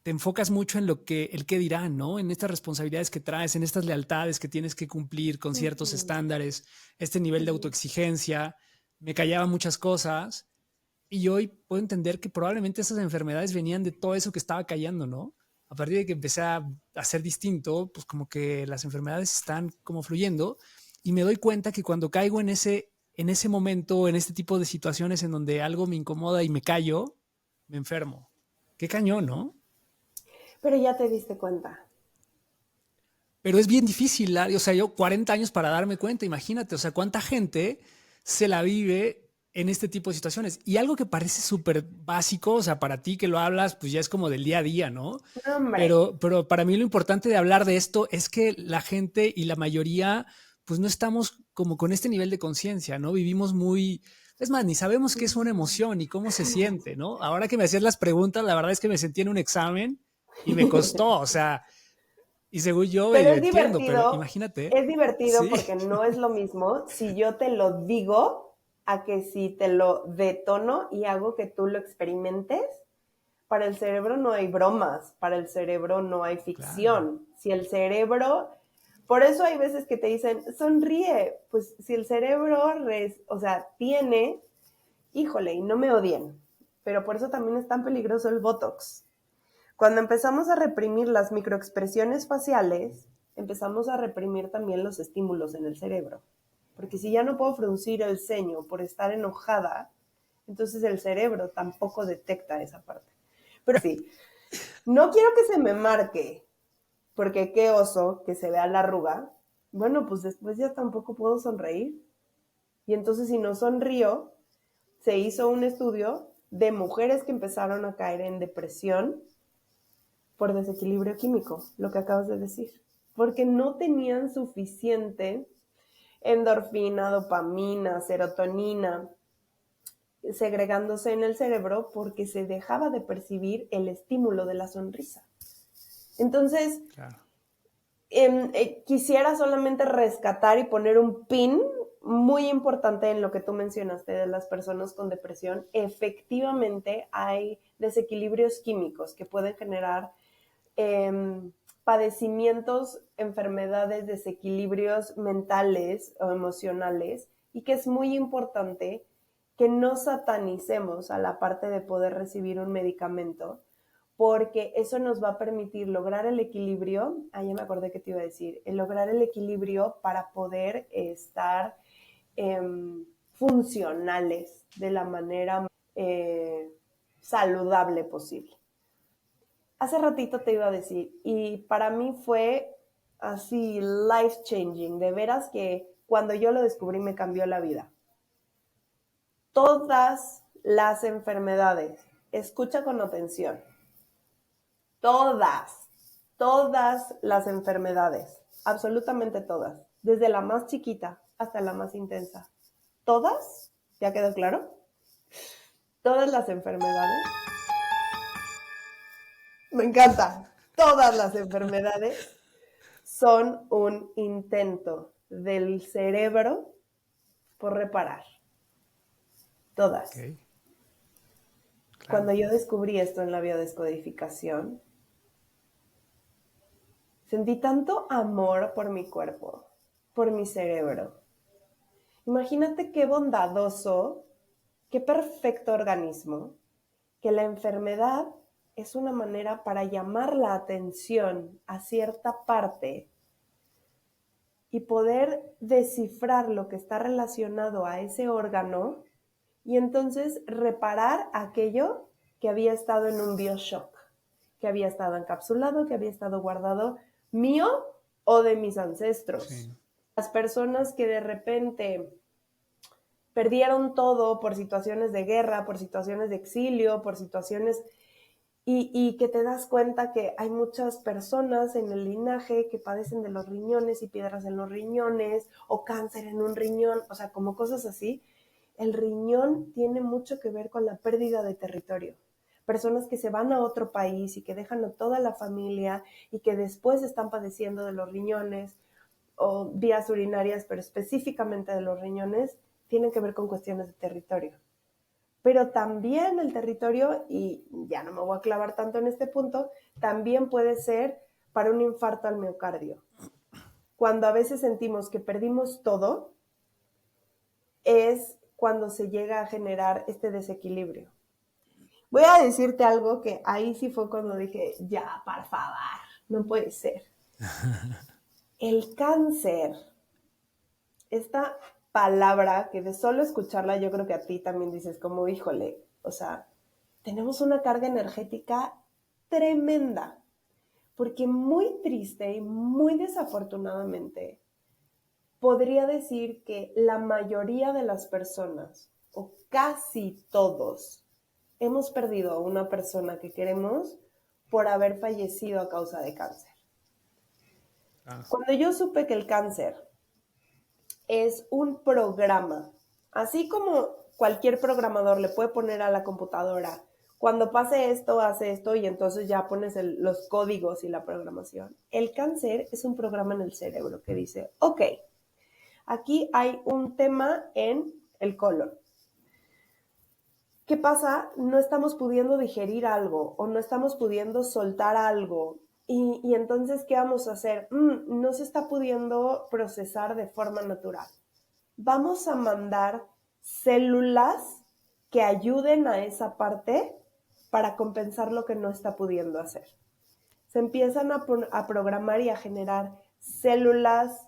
te enfocas mucho en lo que el qué dirán, ¿no? En estas responsabilidades que traes, en estas lealtades que tienes que cumplir con ciertos Ujú, estándares, este nivel de ujú. autoexigencia, me callaba muchas cosas y hoy puedo entender que probablemente esas enfermedades venían de todo eso que estaba callando, ¿no? A partir de que empecé a ser distinto, pues como que las enfermedades están como fluyendo y me doy cuenta que cuando caigo en ese momento, en este tipo de situaciones en donde algo me incomoda y me callo, me enfermo. Qué cañón, ¿no? Pero ya te diste cuenta. Pero es bien difícil, o sea, yo 40 años para darme cuenta, imagínate, o sea, cuánta gente se la vive en este tipo de situaciones. Y algo que parece súper básico, o sea, para ti que lo hablas, pues ya es como del día a día, ¿no? No, hombre. Pero para mí lo importante de hablar de esto es que la gente y la mayoría, pues no estamos como con este nivel de conciencia, ¿no? Vivimos muy, es más, ni sabemos qué es una emoción y cómo se siente, ¿no? Ahora que me hacías las preguntas, la verdad es que me sentí en un examen y me costó, o sea, y según yo Pero medio entiendo, pero imagínate. es divertido Sí, porque no es lo mismo si yo te lo digo a que si te lo detono y hago que tú lo experimentes. Para el cerebro no hay bromas, para el cerebro no hay claro, ficción. Si el cerebro, por eso hay veces que te dicen, sonríe, pues si el cerebro, o sea, tiene, híjole, y no me odien, pero por eso también es tan peligroso el Botox. Cuando empezamos a reprimir las microexpresiones faciales, empezamos a reprimir también los estímulos en el cerebro. Porque si ya no puedo fruncir el ceño por estar enojada, entonces el cerebro tampoco detecta esa parte. Pero sí, no quiero que se me marque, porque qué oso que se vea la arruga. Bueno, pues después ya tampoco puedo sonreír. Y entonces si no sonrío, se hizo un estudio de mujeres que empezaron a caer en depresión por desequilibrio químico, lo que acabas de decir. Porque no tenían suficiente endorfina, dopamina, serotonina, segregándose en el cerebro porque se dejaba de percibir el estímulo de la sonrisa. Entonces, Claro. Quisiera solamente rescatar y poner un pin muy importante en lo que tú mencionaste de las personas con depresión. Efectivamente, hay desequilibrios químicos que pueden generar padecimientos, enfermedades, desequilibrios mentales o emocionales, y que es muy importante que no satanicemos a la parte de poder recibir un medicamento, porque eso nos va a permitir lograr el equilibrio. Ya me acordé que te iba a decir, lograr el equilibrio para poder estar funcionales de la manera saludable posible. Hace ratito te iba a decir, y para mí fue así life changing, de veras que cuando yo lo descubrí me cambió la vida. Todas las enfermedades, escucha con atención, todas las enfermedades, absolutamente todas, desde la más chiquita hasta la más intensa, todas, ¿ya quedó claro? Todas las enfermedades, me encanta, todas las enfermedades son un intento del cerebro por reparar, todas. Okay. Claro. Cuando yo descubrí esto en la biodescodificación, sentí tanto amor por mi cuerpo, por mi cerebro. Imagínate qué bondadoso, qué perfecto organismo, que la enfermedad es una manera para llamar la atención a cierta parte y poder descifrar lo que está relacionado a ese órgano y entonces reparar aquello que había estado en un bioshock, que había estado encapsulado, que había estado guardado mío o de mis ancestros. Sí. Las personas que de repente perdieron todo por situaciones de guerra, por situaciones de exilio, por situaciones... Y que te das cuenta que hay muchas personas en el linaje que padecen de los riñones y piedras en los riñones o cáncer en un riñón, o sea, como cosas así. El riñón tiene mucho que ver con la pérdida de territorio. Personas que se van a otro país y que dejan a toda la familia y que después están padeciendo de los riñones o vías urinarias, pero específicamente de los riñones, tienen que ver con cuestiones de territorio. Pero también el territorio, y ya no me voy a clavar tanto en este punto, también puede ser para un infarto al miocardio. Cuando a veces sentimos que perdimos todo, es cuando se llega a generar este desequilibrio. Voy a decirte algo que ahí sí fue cuando dije, ya, por favor, no puede ser. El cáncer, esta palabra que de solo escucharla yo creo que a ti también dices como, híjole, o sea, tenemos una carga energética tremenda, porque muy triste y muy desafortunadamente podría decir que la mayoría de las personas, o casi todos, hemos perdido a una persona que queremos por haber fallecido a causa de cáncer. Cuando yo supe que el cáncer es un programa, así como cualquier programador le puede poner a la computadora, cuando pase esto, hace esto, y entonces ya pones los códigos y la programación. El cáncer es un programa en el cerebro que dice, ok, aquí hay un tema en el colon. ¿Qué pasa? No estamos pudiendo digerir algo o no estamos pudiendo soltar algo. Y entonces, ¿qué vamos a hacer? No se está pudiendo procesar de forma natural. Vamos a mandar células que ayuden a esa parte para compensar lo que no está pudiendo hacer. Se empiezan a programar y a generar células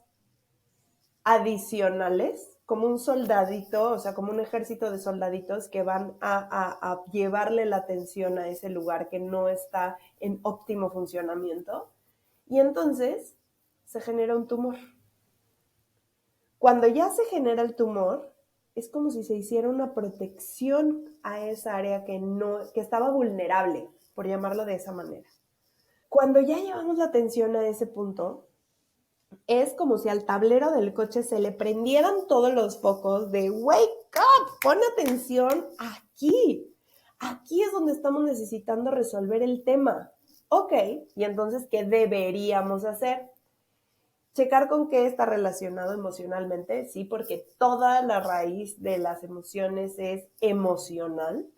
adicionales, como un soldadito, o sea, como un ejército de soldaditos que van a llevarle la atención a ese lugar que no está en óptimo funcionamiento. Y entonces se genera un tumor. Cuando ya se genera el tumor, es como si se hiciera una protección a esa área que estaba vulnerable, por llamarlo de esa manera. Cuando ya llevamos la atención a ese punto, es como si al tablero del coche se le prendieran todos los focos de wake up, pon atención aquí. Aquí es donde estamos necesitando resolver el tema. Ok, y entonces, ¿qué deberíamos hacer? Checar con qué está relacionado emocionalmente, sí, porque toda la raíz de las emociones es emocional.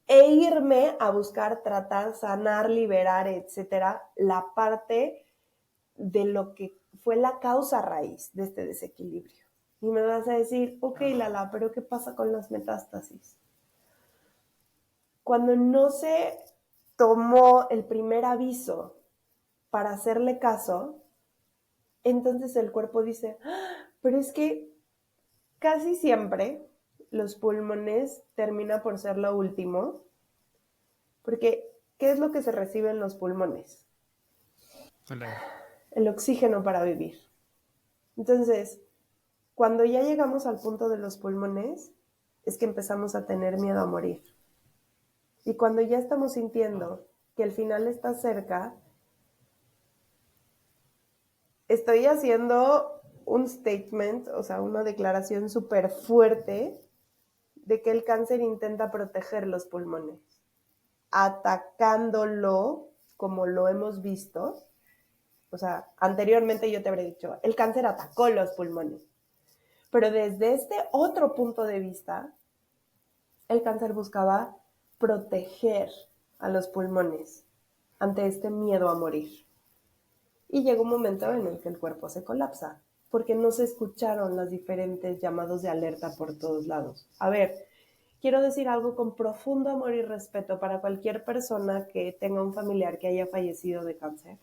E irme a buscar, tratar, sanar, liberar, etcétera, la parte de lo que fue la causa raíz de este desequilibrio. Y me vas a decir, ok, Lala, pero ¿qué pasa con las metástasis? Cuando no se tomó el primer aviso para hacerle caso, entonces el cuerpo dice, pero es que casi siempre los pulmones termina por ser lo último, porque ¿qué es lo que se recibe en los pulmones? El oxígeno para vivir. Entonces, cuando ya llegamos al punto de los pulmones, es que empezamos a tener miedo a morir. Y cuando ya estamos sintiendo que el final está cerca, estoy haciendo un statement, o sea, una declaración súper fuerte de que el cáncer intenta proteger los pulmones, atacándolo como lo hemos visto. O sea, anteriormente yo te habría dicho, el cáncer atacó los pulmones. Pero desde este otro punto de vista, el cáncer buscaba proteger a los pulmones ante este miedo a morir. Y llega un momento en el que el cuerpo se colapsa, porque no se escucharon los diferentes llamados de alerta por todos lados. A ver, quiero decir algo con profundo amor y respeto para cualquier persona que tenga un familiar que haya fallecido de cáncer.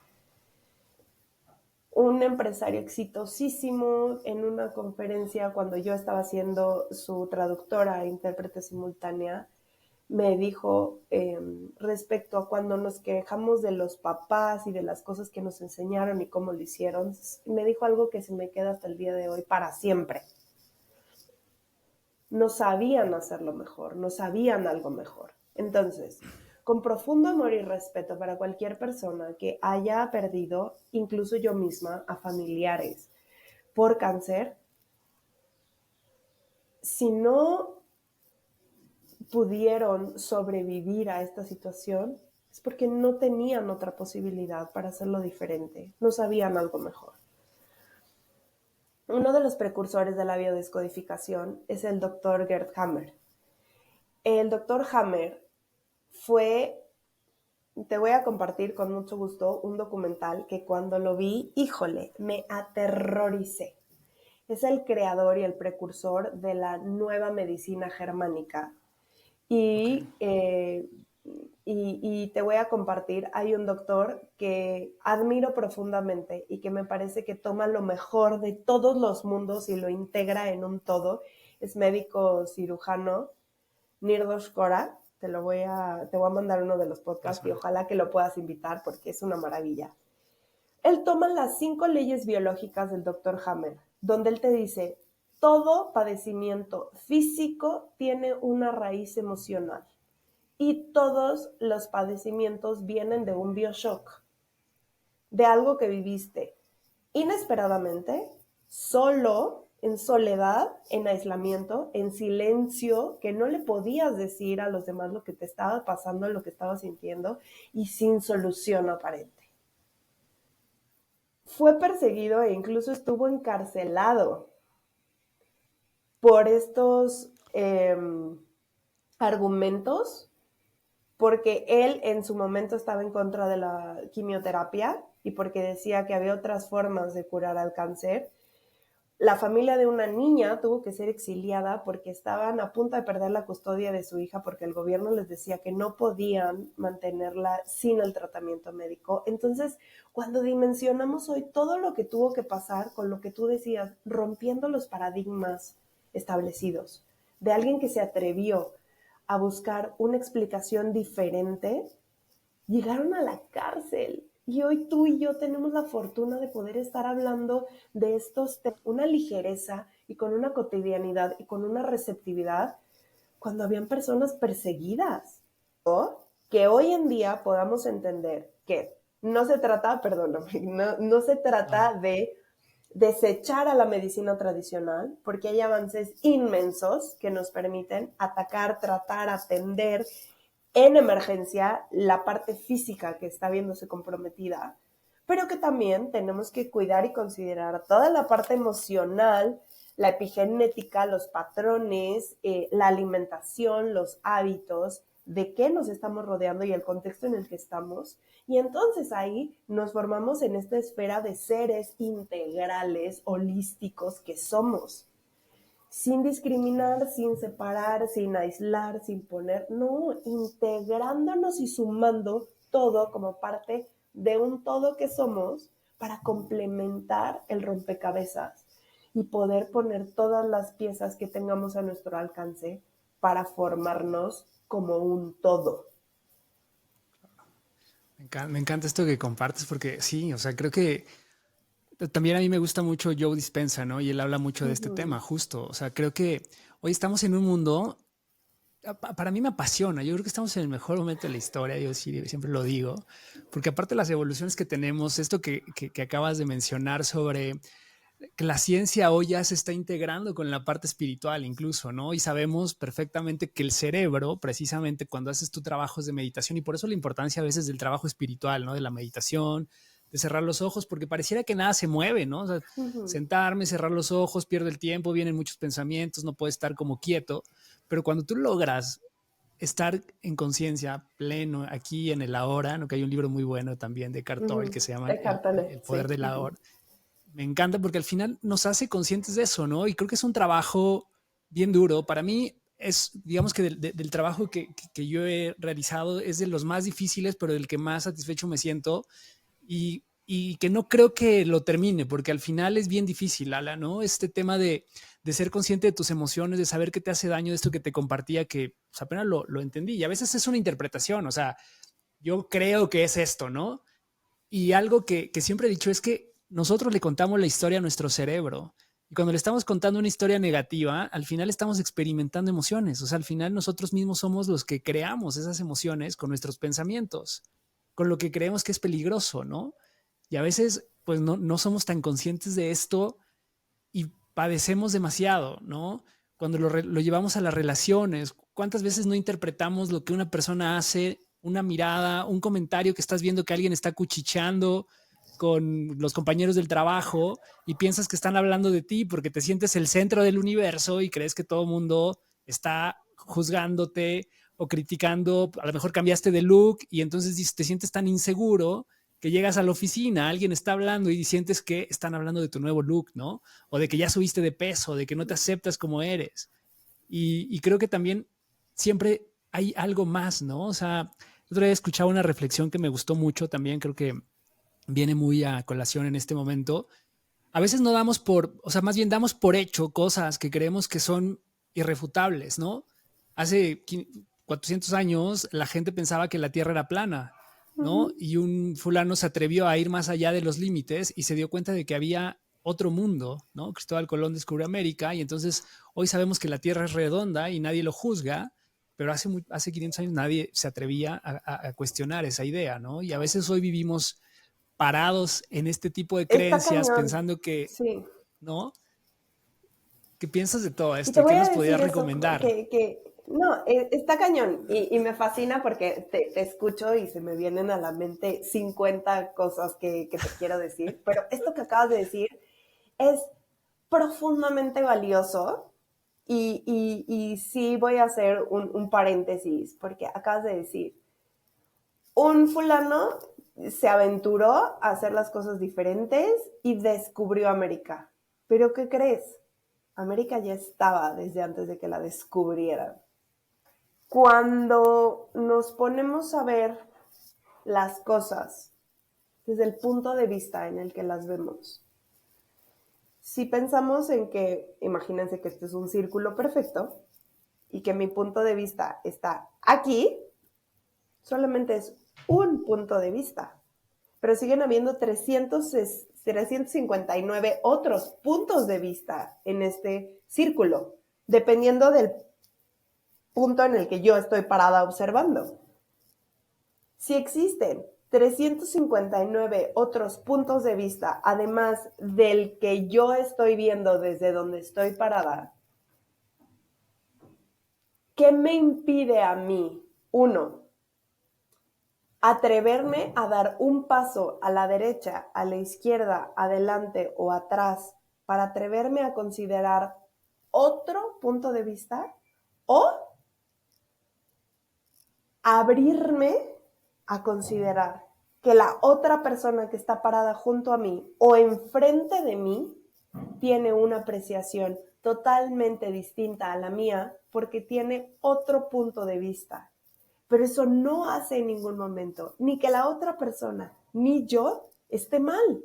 Un empresario exitosísimo en una conferencia cuando yo estaba siendo su traductora e intérprete simultánea, me dijo respecto a cuando nos quejamos de los papás y de las cosas que nos enseñaron y cómo lo hicieron, me dijo algo que se me queda hasta el día de hoy para siempre. No sabían hacerlo mejor, no sabían algo mejor. Entonces, con profundo amor y respeto para cualquier persona que haya perdido, incluso yo misma, a familiares por cáncer, si no pudieron sobrevivir a esta situación, es porque no tenían otra posibilidad para hacerlo diferente, no sabían algo mejor. Uno de los precursores de la biodescodificación es el doctor Gerd Hammer. El doctor Hammer te voy a compartir con mucho gusto un documental que cuando lo vi, híjole, me aterroricé. Es el creador y el precursor de la nueva medicina germánica. Y te voy a compartir, hay un doctor que admiro profundamente y que me parece que toma lo mejor de todos los mundos y lo integra en un todo. Es médico cirujano, Nirdos Kora. Te voy a mandar uno de los podcasts y ojalá que lo puedas invitar porque es una maravilla. Él toma las 5 leyes biológicas del Dr. Hammer, donde él te dice, todo padecimiento físico tiene una raíz emocional y todos los padecimientos vienen de un bioshock, de algo que viviste inesperadamente, solo, en soledad, en aislamiento, en silencio, que no le podías decir a los demás lo que te estaba pasando, lo que estabas sintiendo y sin solución aparente. Fue perseguido e incluso estuvo encarcelado por estos argumentos, porque él en su momento estaba en contra de la quimioterapia y porque decía que había otras formas de curar al cáncer, la familia de una niña tuvo que ser exiliada porque estaban a punto de perder la custodia de su hija porque el gobierno les decía que no podían mantenerla sin el tratamiento médico. Entonces, cuando dimensionamos hoy todo lo que tuvo que pasar con lo que tú decías, rompiendo los paradigmas establecidos, de alguien que se atrevió a buscar una explicación diferente, llegaron a la cárcel. Y hoy tú y yo tenemos la fortuna de poder estar hablando de estos temas con una ligereza y con una cotidianidad y con una receptividad cuando habían personas perseguidas. O que hoy en día podamos entender que no se trata, perdóname, no se trata de desechar a la medicina tradicional, porque hay avances inmensos que nos permiten atacar, tratar, atender en emergencia la parte física que está viéndose comprometida, pero que también tenemos que cuidar y considerar toda la parte emocional, la epigenética, los patrones, la alimentación, los hábitos, de qué nos estamos rodeando y el contexto en el que estamos. Y entonces ahí nos formamos en esta esfera de seres integrales, holísticos que somos. Sin discriminar, sin separar, sin aislar, sin poner, no, integrándonos y sumando todo como parte de un todo que somos para complementar el rompecabezas y poder poner todas las piezas que tengamos a nuestro alcance para formarnos como un todo. Me encanta esto que compartes porque sí, o sea, creo que también a mí me gusta mucho Joe Dispenza, ¿no? Y él habla mucho de este tema, justo. O sea, creo que hoy estamos en un mundo, para mí me apasiona. Yo creo que estamos en el mejor momento de la historia, yo sí, siempre lo digo, porque aparte de las evoluciones que tenemos, esto que acabas de mencionar sobre que la ciencia hoy ya se está integrando con la parte espiritual incluso, ¿no? Y sabemos perfectamente que el cerebro, precisamente cuando haces tu trabajos de meditación, y por eso la importancia a veces del trabajo espiritual, ¿no? De la meditación, de cerrar los ojos, porque pareciera que nada se mueve, ¿no? O sea, sentarme, cerrar los ojos, pierdo el tiempo, vienen muchos pensamientos, no puedo estar como quieto, pero cuando tú logras estar en conciencia pleno aquí en el ahora, ¿no? Que hay un libro muy bueno también de Eckhart Tolle que se llama El poder del ahora. Me encanta porque al final nos hace conscientes de eso, ¿no? Y creo que es un trabajo bien duro. Para mí es, digamos que del trabajo que yo he realizado es de los más difíciles, pero del que más satisfecho me siento y que no creo que lo termine, porque al final es bien difícil, Ala, ¿no? Este tema de ser consciente de tus emociones, de saber qué te hace daño, de esto que te compartía, que pues, apenas lo entendí. Y a veces es una interpretación, o sea, yo creo que es esto, ¿no? Y algo que siempre he dicho es que nosotros le contamos la historia a nuestro cerebro. Y cuando le estamos contando una historia negativa, al final estamos experimentando emociones. O sea, al final nosotros mismos somos los que creamos esas emociones con nuestros pensamientos, con lo que creemos que es peligroso, ¿no? Y a veces, pues no somos tan conscientes de esto y padecemos demasiado, ¿no? Cuando lo llevamos a las relaciones, ¿cuántas veces no interpretamos lo que una persona hace, una mirada, un comentario que estás viendo que alguien está cuchicheando con los compañeros del trabajo y piensas que están hablando de ti porque te sientes el centro del universo y crees que todo el mundo está juzgándote o criticando, a lo mejor cambiaste de look y entonces te sientes tan inseguro que llegas a la oficina, alguien está hablando y sientes que están hablando de tu nuevo look, ¿no? O de que ya subiste de peso, de que no te aceptas como eres. Y creo que también siempre hay algo más, ¿no? O sea, otro día escuchaba una reflexión que me gustó mucho también, creo que viene muy a colación en este momento. A veces no damos por, o sea, más bien damos por hecho cosas que creemos que son irrefutables, ¿no? Hace 400 años la gente pensaba que la Tierra era plana, ¿no? Y un fulano se atrevió a ir más allá de los límites y se dio cuenta de que había otro mundo, ¿no? Cristóbal Colón descubrió América y entonces hoy sabemos que la Tierra es redonda y nadie lo juzga, pero hace 500 años nadie se atrevía a cuestionar esa idea, ¿no? Y a veces hoy vivimos parados en este tipo de Está creencias cañón, pensando que, sí. ¿no? ¿Qué piensas de todo Y esto te y qué voy a nos podrías decir eso, recomendar? no, está cañón y me fascina porque te escucho y se me vienen a la mente 50 cosas que te quiero decir, pero esto que acabas de decir es profundamente valioso y sí voy a hacer un paréntesis porque acabas de decir, un fulano se aventuró a hacer las cosas diferentes y descubrió América. Pero ¿qué crees? América ya estaba desde antes de que la descubrieran. Cuando nos ponemos a ver las cosas desde el punto de vista en el que las vemos, si pensamos en que, imagínense que este es un círculo perfecto y que mi punto de vista está aquí, solamente es un punto de vista, pero siguen habiendo 359 otros puntos de vista en este círculo, dependiendo del punto en el que yo estoy parada observando. Si existen 359 otros puntos de vista, además del que yo estoy viendo desde donde estoy parada, ¿qué me impide a mí? 1, atreverme a dar un paso a la derecha, a la izquierda, adelante o atrás, para atreverme a considerar otro punto de vista, o abrirme a considerar que la otra persona que está parada junto a mí o enfrente de mí tiene una apreciación totalmente distinta a la mía porque tiene otro punto de vista. Pero eso no hace en ningún momento ni que la otra persona ni yo esté mal.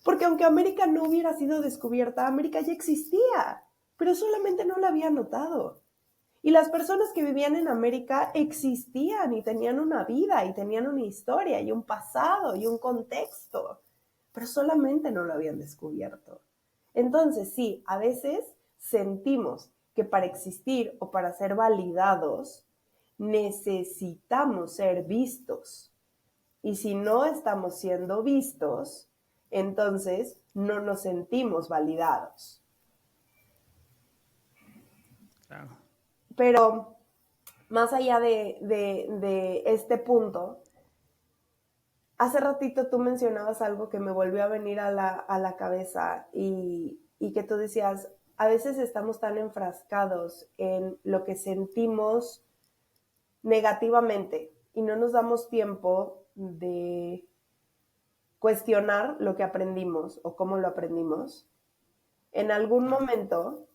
Porque aunque América no hubiera sido descubierta, América ya existía, pero solamente no la había notado. Y las personas que vivían en América existían y tenían una vida y tenían una historia y un pasado y un contexto, pero solamente no lo habían descubierto. Entonces, sí, a veces sentimos que para existir o para ser validados necesitamos ser vistos. Y si no estamos siendo vistos, entonces no nos sentimos validados. Claro. Pero más allá de este punto, hace ratito tú mencionabas algo que me volvió a venir a la cabeza y que tú decías, a veces estamos tan enfrascados en lo que sentimos negativamente y no nos damos tiempo de cuestionar lo que aprendimos o cómo lo aprendimos. En algún momento,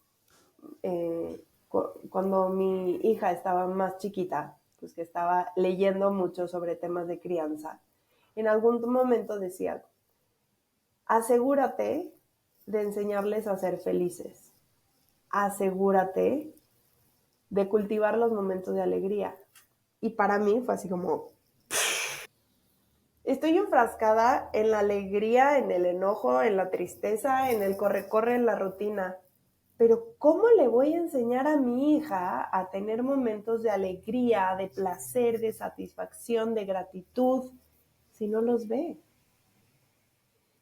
cuando mi hija estaba más chiquita, pues que estaba leyendo mucho sobre temas de crianza, en algún momento decía, asegúrate de enseñarles a ser felices. Asegúrate de cultivar los momentos de alegría. Y para mí fue así como, estoy enfrascada en la alegría, en el enojo, en la tristeza, en el corre-corre, en la rutina. Pero ¿cómo le voy a enseñar a mi hija a tener momentos de alegría, de placer, de satisfacción, de gratitud, si no los ve?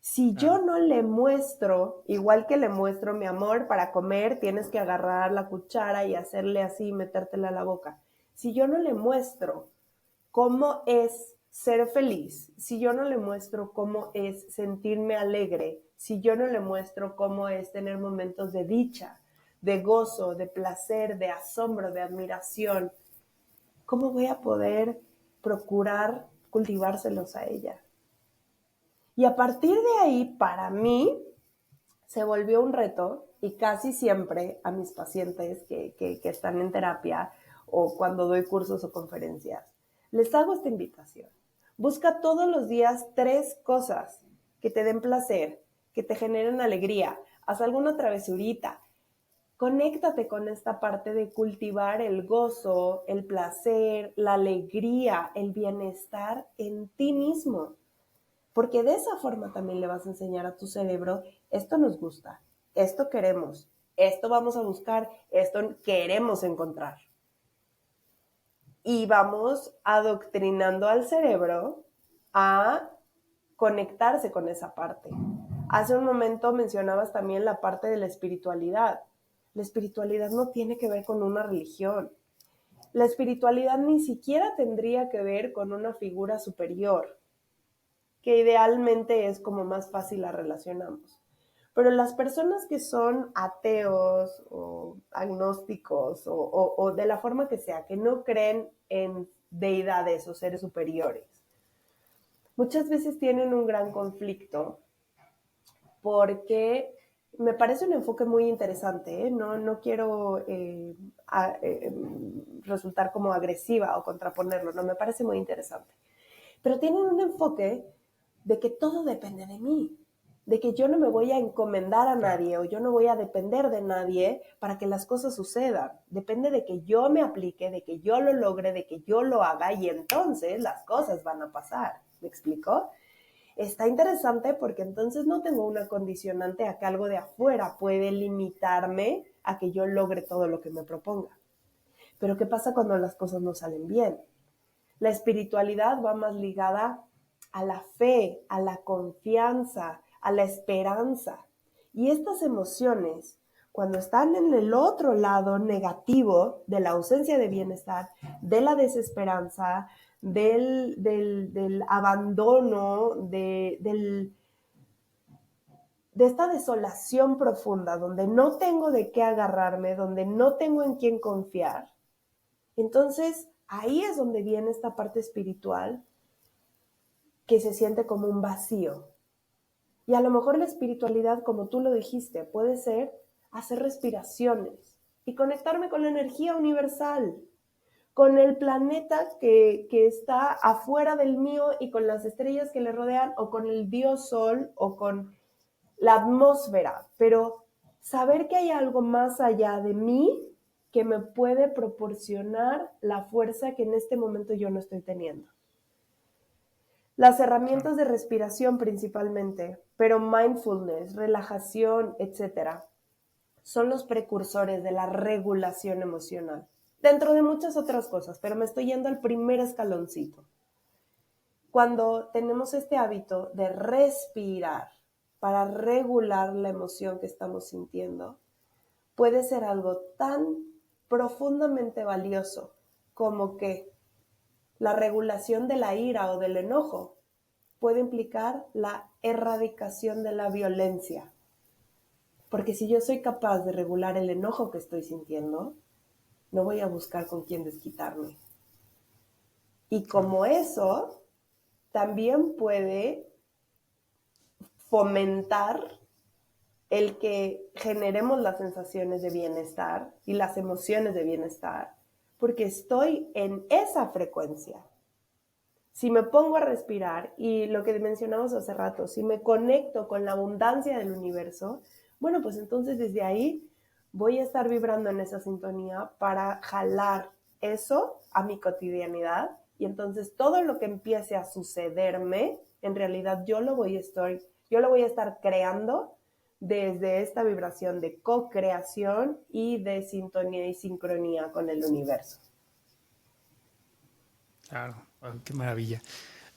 Si yo no le muestro, igual que le muestro mi amor, para comer tienes que agarrar la cuchara y hacerle así, metértela a la boca. Si yo no le muestro cómo es ser feliz, si yo no le muestro cómo es sentirme alegre, si yo no le muestro cómo es tener momentos de dicha, de gozo, de placer, de asombro, de admiración, ¿cómo voy a poder procurar cultivárselos a ella? Y a partir de ahí, para mí, se volvió un reto y casi siempre a mis pacientes que están en terapia o cuando doy cursos o conferencias, les hago esta invitación. Busca todos los días 3 cosas que te den placer, que te generen alegría. Haz alguna travesurita. Conéctate con esta parte de cultivar el gozo, el placer, la alegría, el bienestar en ti mismo. Porque de esa forma también le vas a enseñar a tu cerebro, esto nos gusta, esto queremos, esto vamos a buscar, esto queremos encontrar. Y vamos adoctrinando al cerebro a conectarse con esa parte. Hace un momento mencionabas también la parte de la espiritualidad. La espiritualidad no tiene que ver con una religión. La espiritualidad ni siquiera tendría que ver con una figura superior, que idealmente es como más fácil la relacionamos. Pero las personas que son ateos o agnósticos o de la forma que sea, que no creen en deidades o seres superiores, muchas veces tienen un gran conflicto porque Me parece un enfoque muy interesante, ¿eh? No quiero resultar como agresiva o contraponerlo, no, me parece muy interesante. Pero tienen un enfoque de que todo depende de mí, de que yo no me voy a encomendar a nadie o yo no voy a depender de nadie para que las cosas sucedan. Depende de que yo me aplique, de que yo lo logre, de que yo lo haga y entonces las cosas van a pasar. ¿Me explico? Está interesante porque entonces no tengo una condicionante a que algo de afuera puede limitarme a que yo logre todo lo que me proponga. Pero ¿qué pasa cuando las cosas no salen bien? La espiritualidad va más ligada a la fe, a la confianza, a la esperanza. Y estas emociones, cuando están en el otro lado negativo de la ausencia de bienestar, de la desesperanza, del abandono, de esta desolación profunda, donde no tengo de qué agarrarme, donde no tengo en quién confiar, entonces ahí es donde viene esta parte espiritual que se siente como un vacío. Y a lo mejor la espiritualidad, como tú lo dijiste, puede ser hacer respiraciones y conectarme con la energía universal, con el planeta que está afuera del mío y con las estrellas que le rodean, o con el dios sol, o con la atmósfera, pero saber que hay algo más allá de mí que me puede proporcionar la fuerza que en este momento yo no estoy teniendo. Las herramientas de respiración principalmente, pero mindfulness, relajación, etcétera, son los precursores de la regulación emocional, dentro de muchas otras cosas, pero me estoy yendo al primer escaloncito. Cuando tenemos este hábito de respirar para regular la emoción que estamos sintiendo, puede ser algo tan profundamente valioso como que la regulación de la ira o del enojo puede implicar la erradicación de la violencia. Porque si yo soy capaz de regular el enojo que estoy sintiendo, no voy a buscar con quién desquitarme. Y como eso, también puede fomentar el que generemos las sensaciones de bienestar y las emociones de bienestar, porque estoy en esa frecuencia. Si me pongo a respirar y lo que mencionamos hace rato, si me conecto con la abundancia del universo, bueno, pues entonces desde ahí voy a estar vibrando en esa sintonía para jalar eso a mi cotidianidad y entonces todo lo que empiece a sucederme, en realidad yo lo voy a estar creando desde esta vibración de co-creación y de sintonía y sincronía con el universo. Claro, oh, qué maravilla.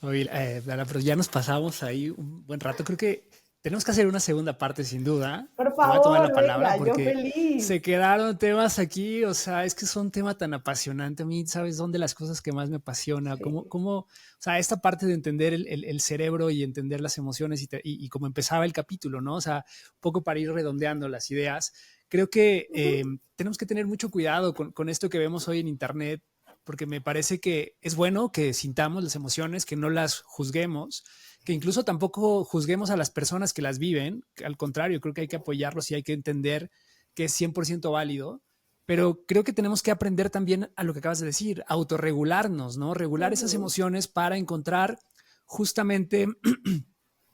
Oye, Dana, pero ya nos pasamos ahí un buen rato. Creo que tenemos que hacer una segunda parte, sin duda. Por Te voy a tomar la favor, palabra venga, yo porque feliz. se quedaron temas aquí. O sea, es que es un tema tan apasionante. A mí, ¿sabes? Son de las cosas que más me apasiona. Sí. O sea, esta parte de entender el cerebro y entender las emociones y cómo empezaba el capítulo, ¿no? O sea, un poco para ir redondeando las ideas. Creo que tenemos que tener mucho cuidado con esto que vemos hoy en Internet, porque me parece que es bueno que sintamos las emociones, que no las juzguemos, que incluso tampoco juzguemos a las personas que las viven. Al contrario, creo que hay que apoyarlos y hay que entender que es 100% válido. Pero creo que tenemos que aprender también a lo que acabas de decir, autorregularnos, ¿no? Regular esas emociones para encontrar justamente,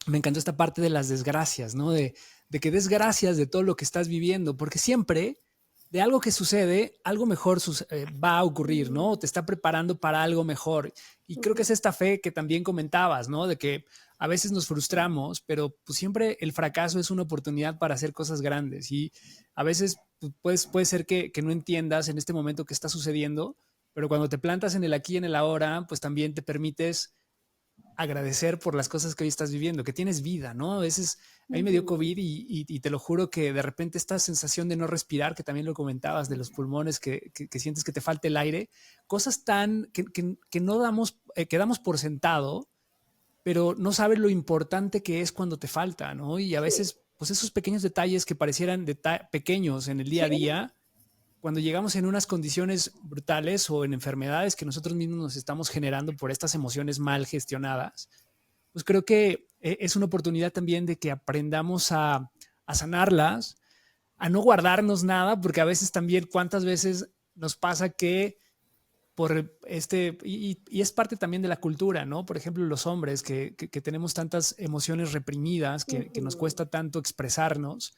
me encantó esta parte de las desgracias, ¿no? De que des gracias de todo lo que estás viviendo, porque siempre de algo que sucede, algo mejor va a ocurrir, ¿no? Te está preparando para algo mejor. Y creo que es esta fe que también comentabas, ¿no? De que a veces nos frustramos, pero pues siempre el fracaso es una oportunidad para hacer cosas grandes. Y a veces pues, puede ser que no entiendas en este momento qué está sucediendo, pero cuando te plantas en el aquí y en el ahora, pues también te permites agradecer por las cosas que hoy estás viviendo, que tienes vida, ¿no? A veces a mí me dio COVID y te lo juro que de repente esta sensación de no respirar, que también lo comentabas, de los pulmones, que sientes que te falta el aire, cosas tan que no damos, que damos por sentado, pero no sabes lo importante que es cuando te falta, ¿no? Y a veces, pues esos pequeños detalles que parecieran pequeños en el día a día, cuando llegamos en unas condiciones brutales o en enfermedades que nosotros mismos nos estamos generando por estas emociones mal gestionadas, pues creo que es una oportunidad también de que aprendamos a a sanarlas, a no guardarnos nada, porque a veces también cuántas veces nos pasa que y es parte también de la cultura, ¿no? Por ejemplo, los hombres que tenemos tantas emociones reprimidas, que nos cuesta tanto expresarnos,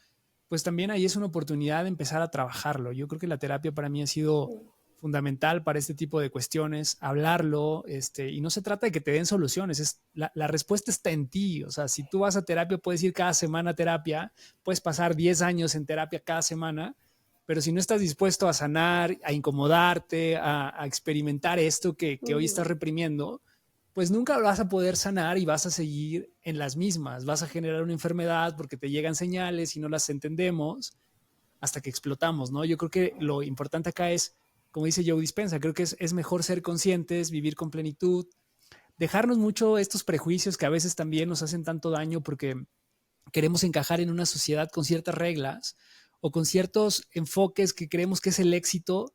pues también ahí es una oportunidad de empezar a trabajarlo. Yo creo que la terapia para mí ha sido fundamental para este tipo de cuestiones, hablarlo, y no se trata de que te den soluciones, la respuesta está en ti. O sea, si tú vas a terapia, puedes ir cada semana a terapia, puedes pasar 10 años en terapia cada semana, pero si no estás dispuesto a sanar, a incomodarte, a experimentar esto que hoy estás reprimiendo, pues nunca vas a poder sanar y vas a seguir en las mismas. Vas a generar una enfermedad porque te llegan señales y no las entendemos hasta que explotamos, ¿no? Yo creo que lo importante acá es, como dice Joe Dispenza, creo que es mejor ser conscientes, vivir con plenitud, dejarnos mucho estos prejuicios que a veces también nos hacen tanto daño porque queremos encajar en una sociedad con ciertas reglas o con ciertos enfoques que creemos que es el éxito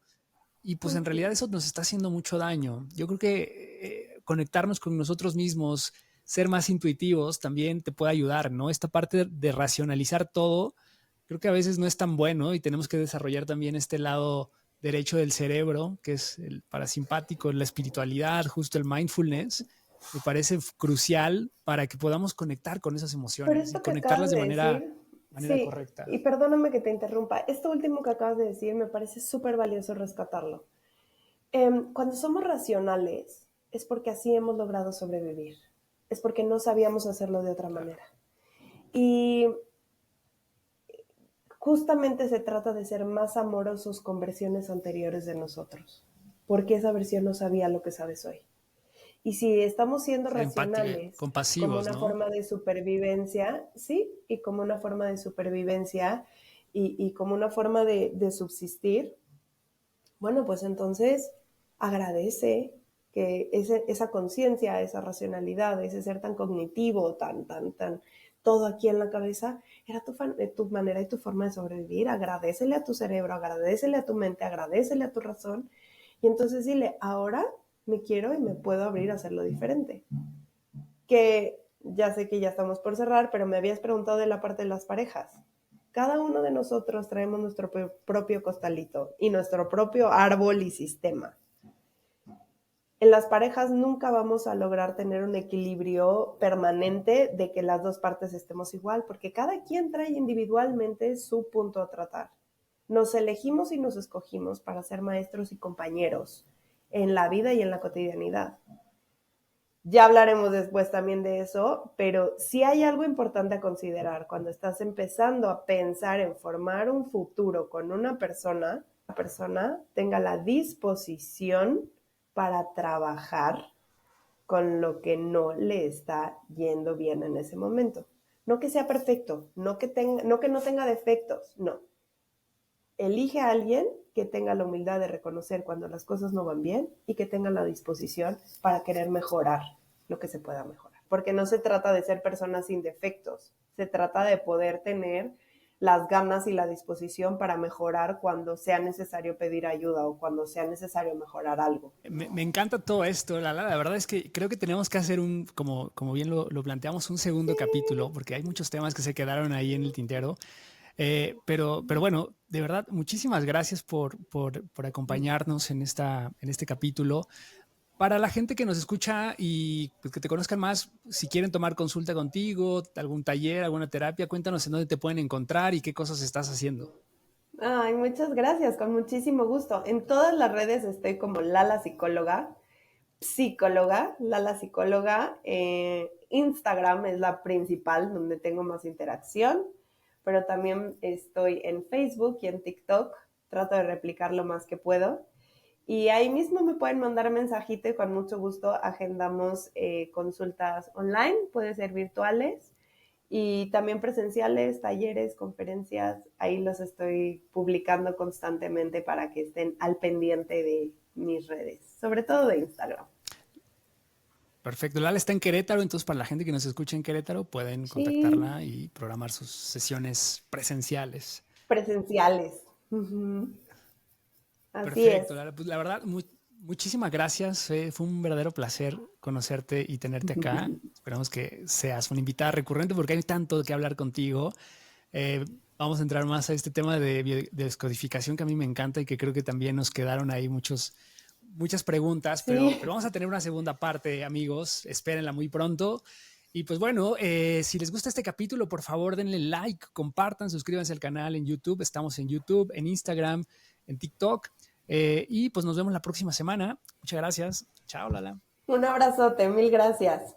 y pues en realidad eso nos está haciendo mucho daño. Yo creo que conectarnos con nosotros mismos, ser más intuitivos también te puede ayudar, ¿no? Esta parte de racionalizar todo, creo que a veces no es tan bueno y tenemos que desarrollar también este lado derecho del cerebro, que es el parasimpático, la espiritualidad, justo el mindfulness. Me parece crucial para que podamos conectar con esas Pero emociones y esto que acabas conectarlas de de manera decir, sí, correcta. y perdóname que te interrumpa, esto último que acabas de decir me parece súper valioso rescatarlo. Cuando somos racionales es porque así hemos logrado sobrevivir, es porque no sabíamos hacerlo de otra manera. Y justamente se trata de ser más amorosos con versiones anteriores de nosotros, porque esa versión no sabía lo que sabes hoy. Y si estamos siendo racionales como compasivos, una ¿no? forma de supervivencia, sí, y como una forma de supervivencia y como una forma de subsistir, bueno, pues entonces agradece que esa conciencia, esa racionalidad, ese ser tan cognitivo, tan, todo aquí en la cabeza, era tu manera y tu forma de sobrevivir. Agradécele a tu cerebro, agradécele a tu mente, agradécele a tu razón. Y entonces dile, ahora me quiero y me puedo abrir a hacerlo diferente. Que ya sé que ya estamos por cerrar, pero me habías preguntado de la parte de las parejas. Cada uno de nosotros traemos nuestro propio costalito y nuestro propio árbol y sistema. En las parejas nunca vamos a lograr tener un equilibrio permanente de que las dos partes estemos igual, porque cada quien trae individualmente su punto a tratar. Nos elegimos y nos escogimos para ser maestros y compañeros en la vida y en la cotidianidad. Ya hablaremos después también de eso, pero sí hay algo importante a considerar cuando estás empezando a pensar en formar un futuro con una persona, la persona tenga la disposición para trabajar con lo que no le está yendo bien en ese momento. No que sea perfecto, no que no tenga defectos, no. Elige a alguien que tenga la humildad de reconocer cuando las cosas no van bien y que tenga la disposición para querer mejorar lo que se pueda mejorar. Porque no se trata de ser personas sin defectos, se trata de poder tener las ganas y la disposición para mejorar cuando sea necesario pedir ayuda o cuando sea necesario mejorar algo. Me encanta todo esto, Lala. La verdad es que creo que tenemos que hacer como bien lo planteamos, un segundo capítulo, porque hay muchos temas que se quedaron ahí en el tintero. Pero bueno, de verdad, muchísimas gracias por acompañarnos en este capítulo. Para la gente que nos escucha y pues, que te conozcan más, si quieren tomar consulta contigo, algún taller, alguna terapia, cuéntanos en dónde te pueden encontrar y qué cosas estás haciendo. Ay, muchas gracias, con muchísimo gusto. En todas las redes estoy como Lala Psicóloga, Lala Psicóloga. Instagram es la principal, donde tengo más interacción, pero también estoy en Facebook y en TikTok. Trato de replicar lo más que puedo. Y ahí mismo me pueden mandar mensajito y con mucho gusto agendamos consultas online, puede ser virtuales y también presenciales, talleres, conferencias. Ahí los estoy publicando constantemente para que estén al pendiente de mis redes, sobre todo de Instagram. Perfecto. Lala está en Querétaro, entonces para la gente que nos escucha en Querétaro pueden Sí, contactarla y programar sus sesiones presenciales. presenciales. Uh-huh. Así es. Perfecto, Lara. Pues la verdad, muchísimas gracias. Fue un verdadero placer conocerte y tenerte acá. Esperamos que seas una invitada recurrente porque hay tanto que hablar contigo. vamos a entrar más a este tema de biodescodificación que a mí me encanta y que creo que también nos quedaron ahí muchas preguntas, Sí. pero vamos a tener una segunda parte, amigos. Espérenla muy pronto. Y pues bueno, si les gusta este capítulo, por favor denle like, compartan, suscríbanse al canal en YouTube. Estamos en YouTube, en Instagram, en TikTok. Y pues nos vemos la próxima semana. Muchas gracias. Chao, Lala. Un abrazote, mil gracias.